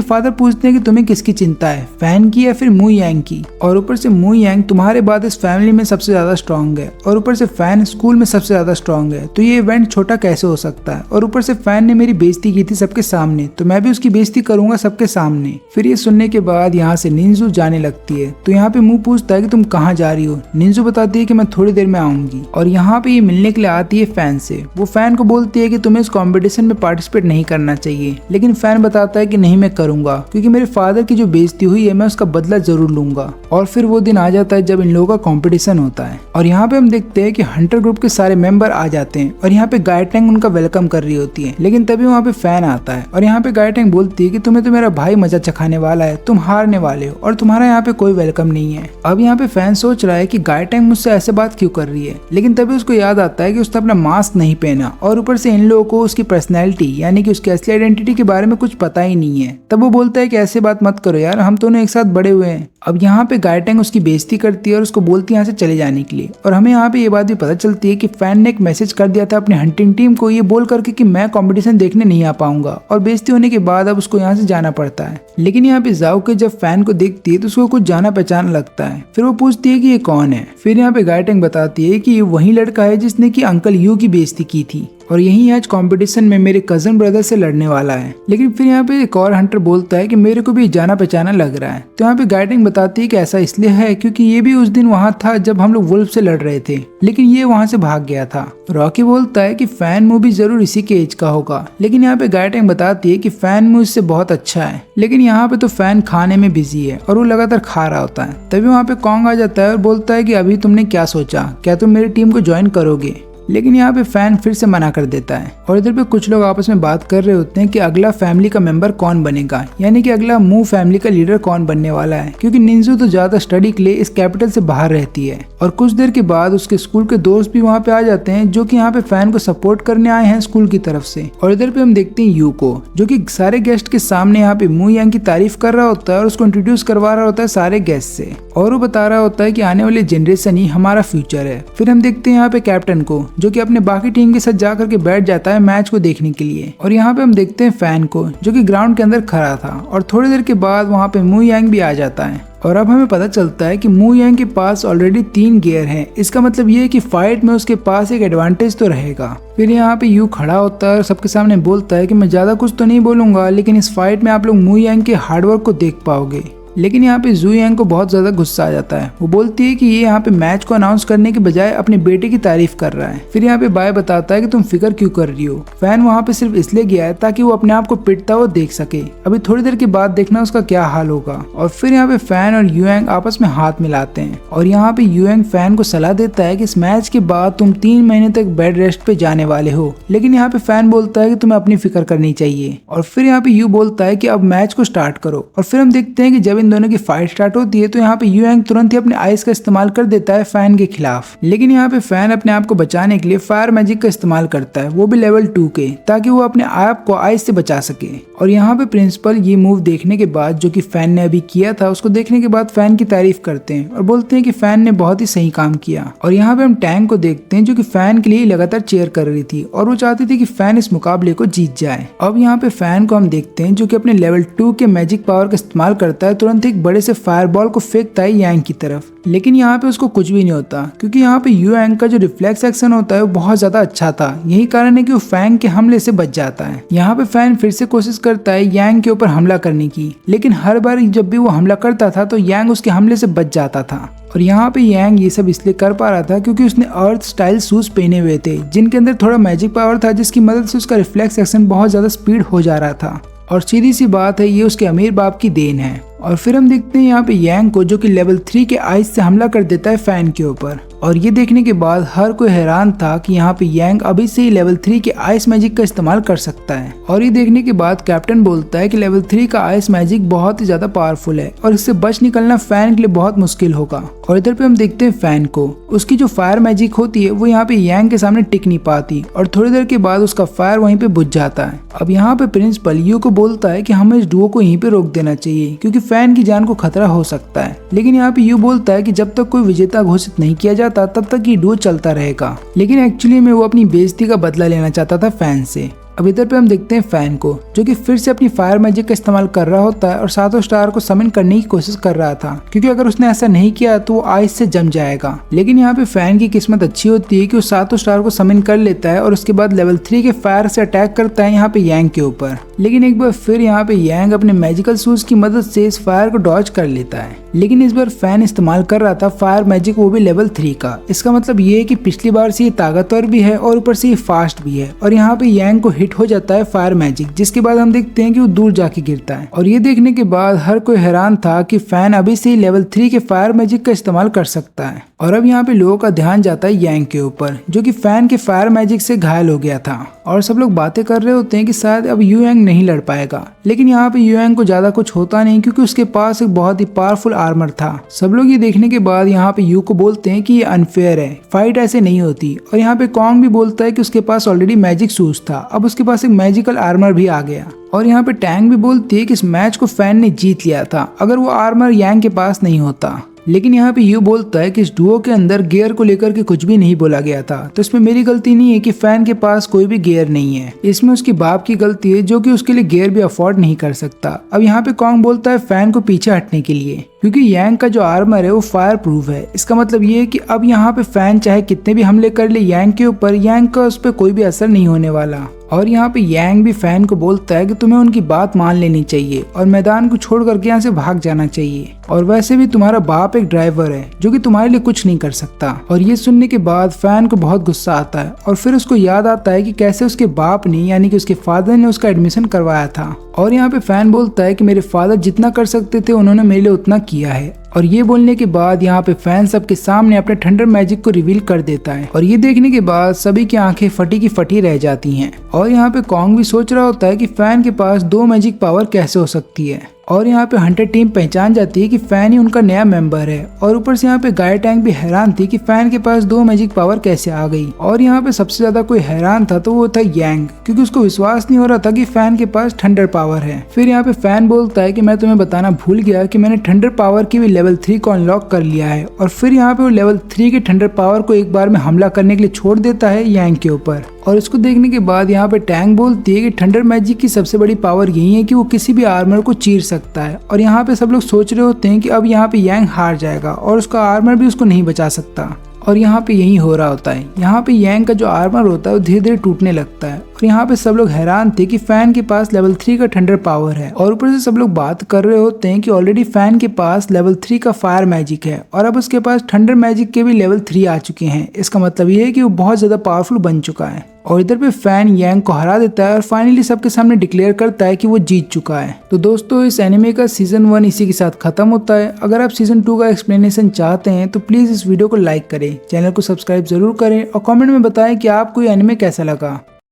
फादर पूछते हैं कि तुम्हें किसकी चिंता है, फैन की या फिर मू यांग की। और ऊपर से मू यांग तुम्हारे बाद इस फैमिली में सबसे ज्यादा स्ट्रांग है, और ऊपर से फैन स्कूल में सबसे ज्यादा स्ट्रांग है, तो ये इवेंट छोटा कैसे हो सकता है। और ऊपर से फैन ने मेरी बेइज्जती की थी सबके सामने, तो मैं भी उसकी बेइज्जती करूंगा सबके सामने। फिर ये सुनने के बाद यहाँ से निंजू जाने लगती है। तो यहाँ पे मू पूछता है कि तुम कहाँ जा रही हो। निंजू बताती है कि मैं थोड़ी देर में आऊंगी। और यहाँ पे ये मिलने के लिए आती है फैन से। वो फैन को बोलती है कि तुम्हें इस कंपटीशन में पार्टिसिपेट नहीं करना चाहिए, लेकिन फैन बताता है कि नहीं, मैं करूंगा, क्योंकि मेरे फादर की जो बेइज्जती हुई है मैं उसका बदला जरूर लूंगा। और फिर वो दिन आ जाता है जब इन लोगों का कंपटीशन होता है। और यहाँ पे हम देखते हैं कि हंटर ग्रुप के सारे मेंबर आ जाते हैं और यहाँ पे गायटेंग उनका वेलकम कर रही होती है। लेकिन तभी वहाँ पे फैन आता है और यहाँ पे गायटेंग बोलती है कि तुम्हें तो मेरा भाई मजा चखाने वाला है, तुम हारने वाले हो और तुम्हारा यहाँ पे कोई वेलकम नहीं है। अब यहाँ पे फैन सोच रहा है कि गायटेंग मुझसे ऐसे बात क्यों कर रही है, लेकिन तभी उसको याद आता है कि उसने अपना मास्क नहीं पहना और ऊपर से इन लोगों को उसकी पर्सनैलिटी यानी कि उसकी असली आइडेंटिटी के बारे में कुछ पता ही नहीं है। तब वो बोलता है कि ऐसे बात मत करो यार, हम दोनों एक साथ बड़े हुए हैं। अब यहाँ पे गायटेंग उसकी बेइज्जती करती है और उसको बोलती है यहाँ से चले जाने के लिए। और हमें यहाँ पे ये बात भी पता चलती है कि फैन ने एक मैसेज कर दिया था अपने हंटिंग टीम को ये बोल करके कि मैं कंपटीशन देखने नहीं आ पाऊंगा, और बेइज्जती होने के बाद अब उसको यहाँ से जाना पड़ता है। लेकिन यहाँ पे जाओ के जब फैन को देखती है तो उसको कुछ जाना पहचान लगता है। फिर वो पूछती है कि ये कौन है। फिर यहाँ पे गायटेंग बताती है कि ये वही लड़का है जिसने कि अंकल यू की बेइज्जती की थी और यही आज कंपटीशन में मेरे कजन ब्रदर से लड़ने वाला है। लेकिन फिर यहाँ पे एक और हंटर बोलता है कि मेरे को भी जाना पहचाना लग रहा है। तो यहाँ पे गाइडिंग बताती है कि ऐसा इसलिए है क्योंकि ये भी उस दिन वहाँ था जब हम लोग वुल्फ से लड़ रहे थे, लेकिन ये वहाँ से भाग गया था। रॉकी बोलता है कि फैन मू भी जरूर इसी के एज का होगा, लेकिन यहाँ पे गाइडिंग बताती है कि फैन मू इससे बहुत अच्छा है। लेकिन यहाँ पे तो फैन खाने में बिजी है और वो लगातार खा रहा होता है। तभी वहाँ पे कॉन्ग आ जाता है और बोलता है कि अभी तुमने क्या सोचा, क्या तुम मेरी टीम को ज्वाइन करोगे। लेकिन यहाँ पे फैन फिर से मना कर देता है और इधर पे कुछ लोग आपस में बात कर रहे होते हैं कि अगला फैमिली का मेंबर कौन बनेगा, यानी कि अगला मू फैमिली का लीडर कौन बनने वाला है, क्योंकि निंजू तो ज्यादा स्टडी के लिए इस कैपिटल से बाहर रहती है। और कुछ देर के बाद उसके स्कूल के दोस्त भी वहाँ पे आ जाते हैं जो कि यहाँ पे फैन को सपोर्ट करने आए हैं स्कूल की तरफ से। और इधर पे हम देखते हैं यू को, जो कि सारे गेस्ट के सामने यहाँ पे मू यांग की तारीफ कर रहा होता है और उसको इंट्रोड्यूस करवा रहा होता है सारे गेस्ट से, और वो बता रहा होता है कि आने वाली जनरेशन ही हमारा फ्यूचर है। फिर हम देखते हैं यहाँ पे कैप्टन को, जो कि अपने बाकी टीम के साथ जाकर के बैठ जाता है मैच को देखने के लिए। और यहाँ पे हम देखते हैं फैन को, जो कि ग्राउंड के अंदर खड़ा था, और थोड़ी देर के बाद वहाँ पे मू यांग भी आ जाता है। और अब हमें पता चलता है कि मू यांग के पास ऑलरेडी 3 गियर हैं। इसका मतलब ये है कि फाइट में उसके पास एक एडवांटेज तो रहेगा। फिर यहाँ पे यू खड़ा होता है और सबके सामने बोलता है कि मैं ज्यादा कुछ तो नहीं बोलूंगा, लेकिन इस फाइट में आप लोग मू यांग के हार्डवर्क को देख पाओगे। लेकिन यहाँ पे जू यांग को बहुत ज्यादा गुस्सा आ जाता है। वो बोलती है कि ये यहाँ पे मैच को अनाउंस करने के बजाय अपने बेटे की तारीफ कर रहा है। फिर यहाँ पे बाय बताता है कि तुम फिक्र क्यों कर रही हो, फैन वहाँ पे सिर्फ इसलिए गया है ताकि वो अपने आप को पिटता हुआ देख सके। अभी थोड़ी देर के बाद देखना उसका क्या हाल होगा। और फिर यहाँ पे फैन और यूएंग आपस में हाथ मिलाते हैं, और यहाँ पे यूएंग फैन को सलाह देता है कि इस मैच के बाद तुम 3 महीने तक बेड रेस्ट पे जाने वाले हो। लेकिन यहाँ पे फैन बोलता है कि तुम्हें अपनी फिक्र करनी चाहिए। और फिर यहाँ पे यू बोलता है कि अब मैच को स्टार्ट करो। और फिर हम देखते हैं कि जब इन दोनों की फाइट स्टार्ट होती है तो यहाँ पे यूएंग तुरंत ही अपने आइस का इस्तेमाल कर देता है फैन के खिलाफ। लेकिन यहाँ पे फैन अपने आप को बचाने के लिए फायर मैजिक का इस्तेमाल करता है, वो भी लेवल 2 के, ताकि वो अपने आप को आइस से बचा सके। और यहाँ पे प्रिंसिपल ये मूव देखने के बाद, जो कि फैन ने अभी किया था, उसको देखने के बाद फैन की तारीफ करते हैं और बोलते हैं कि फैन ने बहुत ही सही काम किया। और यहाँ पे हम टैंक को देखते हैं, जो कि फैन के लिए लगातार चेयर कर रही थी और वो चाहती थी कि फैन इस मुकाबले को जीत जाए। अब यहाँ पे फैन को हम देखते हैं, जो कि अपने लेवल 2 के मैजिक पावर का इस्तेमाल करता है, तुरंत एक बड़े से फायरबॉल को फेंकता है यांग की तरफ। लेकिन यहाँ पे उसको कुछ भी नहीं होता, क्योंकि यहाँ पे यांग का जो रिफ्लेक्स एक्शन होता है वो बहुत ज्यादा अच्छा था। यही कारण है कि वो फैंग के हमले से बच जाता है। यहाँ पे फैन फिर से कोशिश करता है यांग के ऊपर हमला करने की, लेकिन हर बार जब भी वो हमला करता था तो यांग उसके हमले से बच जाता था। और यहाँ पे यांग ये सब इसलिए कर पा रहा था क्योंकि उसने अर्थ स्टाइल शूज पहने हुए थे, जिनके अंदर थोड़ा मैजिक पावर था, जिसकी मदद से उसका रिफ्लेक्स एक्शन बहुत ज्यादा स्पीड हो जा रहा था। और सीधी सी बात है, ये उसके अमीर बाप की देन है। और फिर हम देखते हैं यहाँ पे यांग को, जो कि लेवल 3 के आइस से हमला कर देता है फैन के ऊपर। और ये देखने के बाद हर कोई हैरान था कि यहाँ पे यांग अभी से ही लेवल 3 के आइस मैजिक का इस्तेमाल कर सकता है। और ये देखने के बाद कैप्टन बोलता है कि लेवल 3 का आइस मैजिक बहुत ही ज्यादा पावरफुल है और इससे बच निकलना फैन के लिए बहुत मुश्किल होगा। और इधर पे हम देखते हैं फैन को, उसकी जो फायर मैजिक होती है वो यहाँ पे यांग के सामने टिक नहीं पाती और थोड़ी देर के बाद उसका फायर वहीं पे बुझ जाता है। अब यहाँ पे प्रिंसिपल यू को बोलता है कि हमें इस डुओ को यहीं पे रोक देना चाहिए, क्योंकि फैन की जान को खतरा हो सकता है। लेकिन यहाँ पे यू बोलता है कि जब तक कोई विजेता घोषित नहीं किया जाता तब तक ये डुओ चलता रहेगा। लेकिन एक्चुअली में वो अपनी बेइज्जती का बदला लेना चाहता था फैन से। अब इधर पे हम देखते हैं फैन को, जो कि फिर से अपनी फायर मैजिक का इस्तेमाल कर रहा होता है और सातों स्टार को समन करने की कोशिश कर रहा था, क्योंकि अगर उसने ऐसा नहीं किया तो वो आइस से जम जाएगा। लेकिन यहाँ पे फैन की किस्मत अच्छी होती है कि वो सातों स्टार को समन कर लेता है और उसके बाद लेवल 3 के फायर से अटैक करता है यहाँ पे यांग के ऊपर। लेकिन एक बार फिर यहाँ पे यांग अपने मैजिकल शूज की मदद से इस फायर को डॉज कर लेता है। लेकिन इस बार फैन इस्तेमाल कर रहा था फायर मैजिक, वो भी लेवल 3 का। इसका मतलब ये है कि पिछली बार से ये ताकतवर भी है और ऊपर से ये फास्ट भी है। और यहाँ पे यांग को हिट हो जाता है फायर मैजिक, जिसके बाद हम देखते हैं कि वो दूर जाके गिरता है। और ये देखने के बाद हर कोई हैरान था कि फैन अभी से ही लेवल 3 के फायर मैजिक का इस्तेमाल कर सकता है। और अब यहाँ पे लोगों का ध्यान जाता है यांग के ऊपर, जो कि फैन के फायर मैजिक से घायल हो गया था। और सब लोग बातें कर रहे होते हैं कि शायद अब यांग नहीं लड़ पाएगा। लेकिन यहाँ पे यांग को ज्यादा कुछ होता नहीं, क्योंकि उसके पास एक बहुत ही पावरफुल आर्मर था। सब लोग ये देखने के बाद यहाँ पे यू को बोलते हैं कि ये अनफेयर है, फाइट ऐसे नहीं होती। और यहाँ पे कॉन्ग भी बोलता है कि उसके पास ऑलरेडी मैजिक शूज था, अब उसके पास एक मैजिकल आर्मर भी आ गया। और यहाँ पे टैंग भी बोलती है कि इस मैच को फैन ने जीत लिया था अगर वो आर्मर यांग के पास नहीं होता। लेकिन यहाँ पे यू बोलता है कि इस डुओ के अंदर गियर को लेकर के कुछ भी नहीं बोला गया था, तो इसमें मेरी गलती नहीं है कि फैन के पास कोई भी गियर नहीं है। इसमें उसकी बाप की गलती है, जो कि उसके लिए गियर भी अफोर्ड नहीं कर सकता। अब यहाँ पे कॉन्ग बोलता है फैन को पीछे हटने के लिए, क्योंकि यांग का जो आर्मर है वो फायर प्रूफ है। इसका मतलब ये है कि अब यहाँ पे फैन चाहे कितने भी हमले कर ले यांग के ऊपर, यांग का उस पर कोई भी असर नहीं होने वाला। और यहाँ पे यांग भी फैन को बोलता है कि तुम्हें उनकी बात मान लेनी चाहिए और मैदान को छोड़ करके यहाँ से भाग जाना चाहिए। और वैसे भी तुम्हारा बाप एक ड्राइवर है, जो कि तुम्हारे लिए कुछ नहीं कर सकता। और ये सुनने के बाद फैन को बहुत गुस्सा आता है और फिर उसको याद आता है कि कैसे उसके बाप ने, यानी कि उसके फादर ने उसका एडमिशन करवाया था। और यहाँ पे फैन बोलता है कि मेरे फादर जितना कर सकते थे उन्होंने मेरे लिए उतना किया है। और ये बोलने के बाद यहाँ पे फैन सबके सामने अपने थंडर मैजिक को रिवील कर देता है। और ये देखने के बाद सभी की आंखें फटी की फटी रह जाती हैं। और यहाँ पे कॉन्ग भी सोच रहा होता है कि फैन के पास 2 मैजिक पावर कैसे हो सकती है। और यहाँ पे हंटर टीम पहचान जाती है कि फैन ही उनका नया मेंबर है। और ऊपर से यहाँ पे गाय टैंक भी हैरान थी कि फैन के पास 2 मैजिक पावर कैसे आ गई। और यहाँ पे सबसे ज्यादा कोई हैरान था तो वो था यांग, क्योंकि उसको विश्वास नहीं हो रहा था कि फैन के पास थंडर पावर है। फिर यहाँ पे फैन बोलता है कि मैं तुम्हें बताना भूल गया कि मैंने थंडर पावर की भी लेवल 3 को अनलॉक कर लिया है। और फिर यहाँ पे वो लेवल 3 के थंडर पावर को एक बार में हमला करने के लिए छोड़ देता है यांग के ऊपर। और इसको देखने के बाद यहाँ पे टैंग बोलती है कि थंडर मैजिक की सबसे बड़ी पावर यही है कि वो किसी भी आर्मर को चीर सकता है। और यहाँ पे सब लोग सोच रहे होते हैं कि अब यहाँ पे यांग हार जाएगा और उसका आर्मर भी उसको नहीं बचा सकता। और यहाँ पे यही हो रहा होता है। यहाँ पे यांग का जो आर्मर होता है वो धीरे धीरे टूटने लगता है। और यहाँ पे सब लोग हैरान थे कि फैन के पास लेवल 3 का थंडर पावर है। और ऊपर से सब लोग बात कर रहे होते हैं कि ऑलरेडी फैन के पास लेवल 3 का फायर मैजिक है और अब उसके पास थंडर मैजिक के भी लेवल 3 आ चुके हैं। इसका मतलब ये है कि वो बहुत ज्यादा पावरफुल बन चुका है। और इधर पे फैन यांग को हरा देता है और फाइनली सबके सामने डिक्लेयर करता है कि वो जीत चुका है। तो दोस्तों इस एनिमे का सीजन 1 इसी के साथ खत्म होता है। अगर आप सीजन 2 का एक्सप्लेनेशन चाहते हैं तो प्लीज इस वीडियो को लाइक करें, चैनल को सब्सक्राइब जरूर करें और कमेंट में बताएं कि आपको ये एनिमे कैसा लगा।